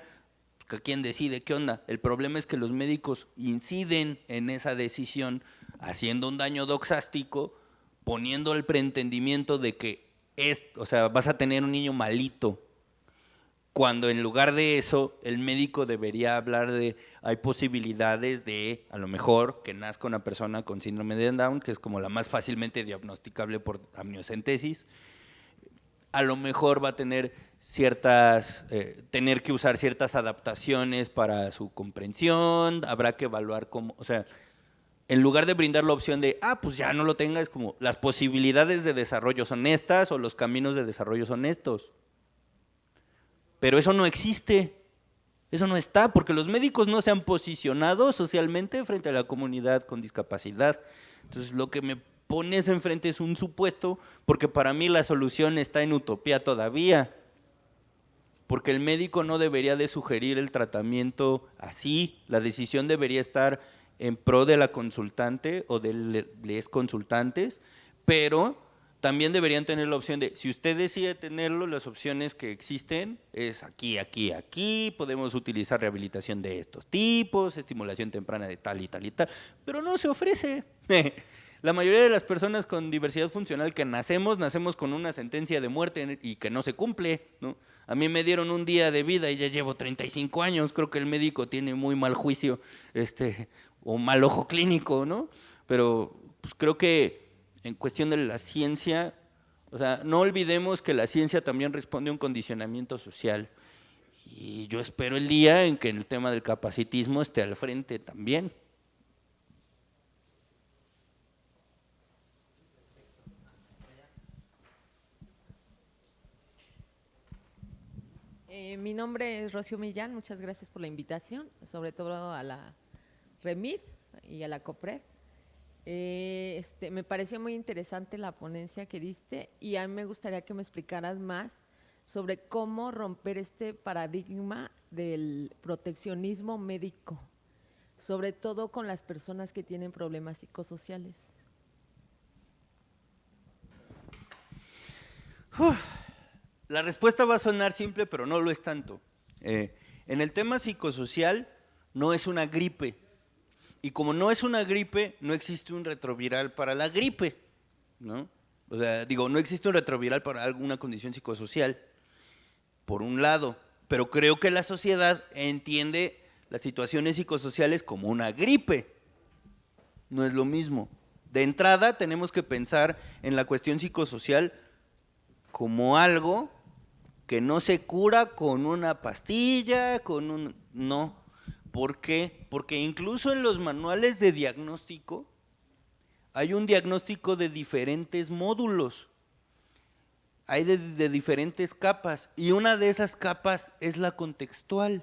¿quién decide qué onda? El problema es que los médicos inciden en esa decisión haciendo un daño doxástico, poniendo el preentendimiento de que vas a tener un niño malito, cuando en lugar de eso, el médico debería hablar de, hay posibilidades de, a lo mejor, que nazca una persona con síndrome de Down, que es como la más fácilmente diagnosticable por amniocentesis. A lo mejor va a tener tener que usar ciertas adaptaciones para su comprensión, habrá que evaluar cómo, o sea, en lugar de brindar la opción de, pues ya no lo tenga, es como, las posibilidades de desarrollo son estas o los caminos de desarrollo son estos. Pero eso no existe, eso no está, porque los médicos no se han posicionado socialmente frente a la comunidad con discapacidad. Entonces, lo que me pones enfrente es un supuesto, porque para mí la solución está en utopía todavía. porque el médico no debería de sugerir el tratamiento así, la decisión debería estar en pro de la consultante o de les consultantes, pero también deberían tener la opción de, si usted decide tenerlo, las opciones que existen es aquí, aquí, aquí, podemos utilizar rehabilitación de estos tipos, estimulación temprana de tal y tal y tal, pero no se ofrece. La mayoría de las personas con diversidad funcional que nacemos con una sentencia de muerte y que no se cumple, ¿no? A mí me dieron un día de vida y ya llevo 35 años, creo que el médico tiene muy mal juicio, o mal ojo clínico, ¿no? Pero pues, creo que en cuestión de la ciencia, o sea, no olvidemos que la ciencia también responde a un condicionamiento social. Y yo espero el día en que el tema del capacitismo esté al frente también. Mi nombre es Rocío Millán, muchas gracias por la invitación, sobre todo a la REMIT y a la COPRED. Me pareció muy interesante la ponencia que diste y a mí me gustaría que me explicaras más sobre cómo romper este paradigma del proteccionismo médico, sobre todo con las personas que tienen problemas psicosociales. La respuesta va a sonar simple, pero no lo es tanto. En el tema psicosocial no es una gripe. Y como no es una gripe, no existe un retroviral para la gripe, ¿no? O sea, digo, no existe un retroviral para alguna condición psicosocial, por un lado. Pero creo que la sociedad entiende las situaciones psicosociales como una gripe. No es lo mismo. De entrada, tenemos que pensar en la cuestión psicosocial como algo que no se cura con una pastilla, no. ¿Por qué? Porque incluso en los manuales de diagnóstico hay un diagnóstico de diferentes módulos, hay de diferentes capas, y una de esas capas es la contextual.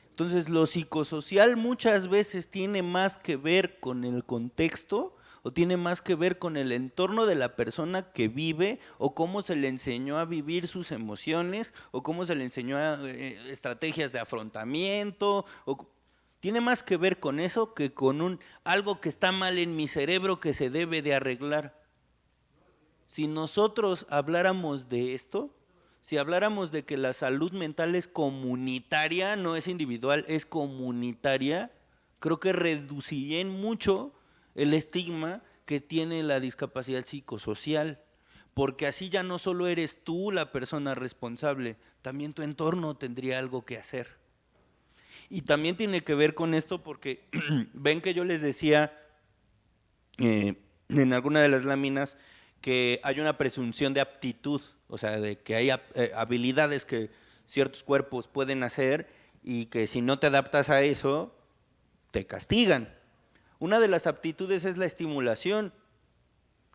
Entonces, lo psicosocial muchas veces tiene más que ver con el contexto o tiene más que ver con el entorno de la persona que vive o cómo se le enseñó a vivir sus emociones o cómo se le enseñó estrategias de afrontamiento. Tiene más que ver con eso que con algo que está mal en mi cerebro que se debe de arreglar. Si nosotros habláramos de esto, si habláramos de que la salud mental es comunitaria, no es individual, es comunitaria, creo que reduciría en mucho el estigma que tiene la discapacidad psicosocial, porque así ya no solo eres tú la persona responsable, también tu entorno tendría algo que hacer. Y también tiene que ver con esto porque ven que yo les decía en alguna de las láminas que hay una presunción de aptitud, o sea, de que hay habilidades que ciertos cuerpos pueden hacer y que si no te adaptas a eso, te castigan. Una de las aptitudes es la estimulación.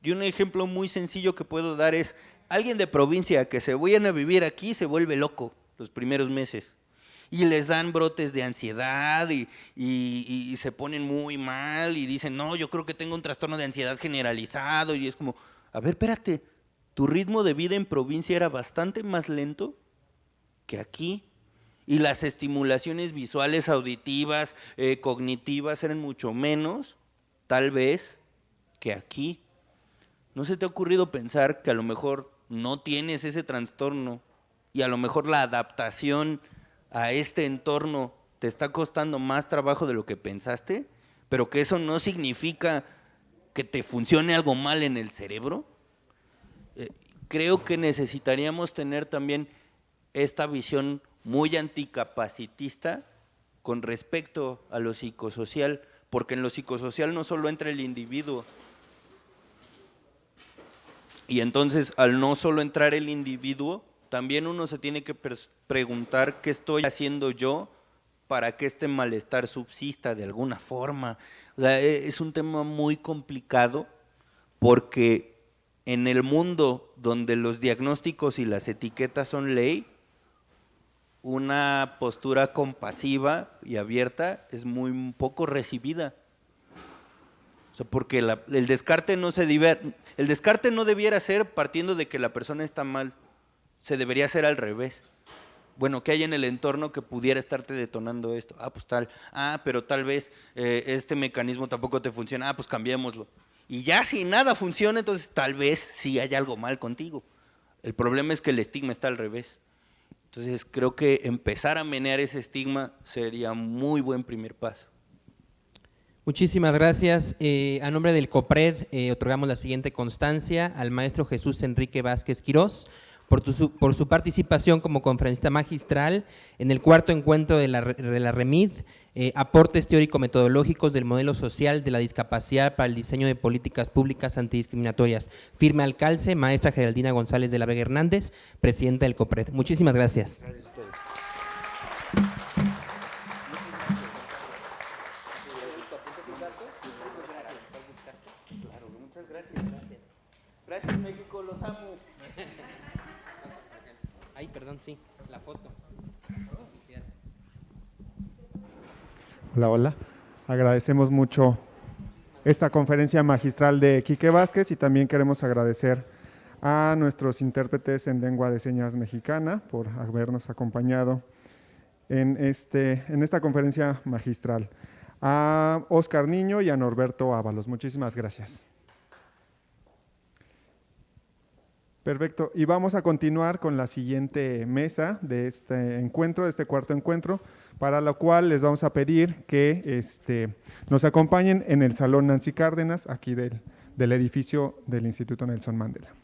Y un ejemplo muy sencillo que puedo dar es, alguien de provincia que se vayan a vivir aquí se vuelve loco los primeros meses. Y les dan brotes de ansiedad y se ponen muy mal y dicen, no, yo creo que tengo un trastorno de ansiedad generalizado. Y es como, a ver, espérate, tu ritmo de vida en provincia era bastante más lento que aquí. Y las estimulaciones visuales, auditivas, cognitivas eran mucho menos, tal vez, que aquí. ¿No se te ha ocurrido pensar que a lo mejor no tienes ese trastorno y a lo mejor la adaptación a este entorno te está costando más trabajo de lo que pensaste, pero que eso no significa que te funcione algo mal en el cerebro? Creo que necesitaríamos tener también esta visión muy anticapacitista con respecto a lo psicosocial, porque en lo psicosocial no solo entra el individuo, y entonces al no solo entrar el individuo, también uno se tiene que preguntar qué estoy haciendo yo para que este malestar subsista de alguna forma. O sea, es un tema muy complicado porque en el mundo donde los diagnósticos y las etiquetas son ley, una postura compasiva y abierta es muy poco recibida. O sea, porque el descarte no debiera ser partiendo de que la persona está mal, se debería hacer al revés. bueno, ¿qué hay en el entorno que pudiera estarte detonando esto? Ah, pues tal, pero tal vez este mecanismo tampoco te funciona, pues cambiémoslo. Y ya si nada funciona, entonces tal vez sí hay algo mal contigo. El problema es que el estigma está al revés. Entonces creo que empezar a menear ese estigma sería muy buen primer paso. Muchísimas gracias. A nombre del COPRED otorgamos la siguiente constancia al maestro Jesús Enrique Vázquez Quirós por su participación como conferencista magistral en el cuarto encuentro de la REMID, aportes teórico-metodológicos del modelo social de la discapacidad para el diseño de políticas públicas antidiscriminatorias. Firme al calce, maestra Geraldina González de la Vega Hernández, presidenta del COPRED. Muchísimas gracias. Gracias a ustedes. Gracias, México, los amo. Ay, perdón, sí, la foto. Hola, hola. Agradecemos mucho esta conferencia magistral de Quique Vázquez y también queremos agradecer a nuestros intérpretes en lengua de señas mexicana por habernos acompañado en esta conferencia magistral. A Oscar Niño y a Norberto Ábalos. Muchísimas gracias. Perfecto, y vamos a continuar con la siguiente mesa de este encuentro, de este cuarto encuentro, para lo cual les vamos a pedir que nos acompañen en el Salón Nancy Cárdenas, aquí del edificio del Instituto Nelson Mandela.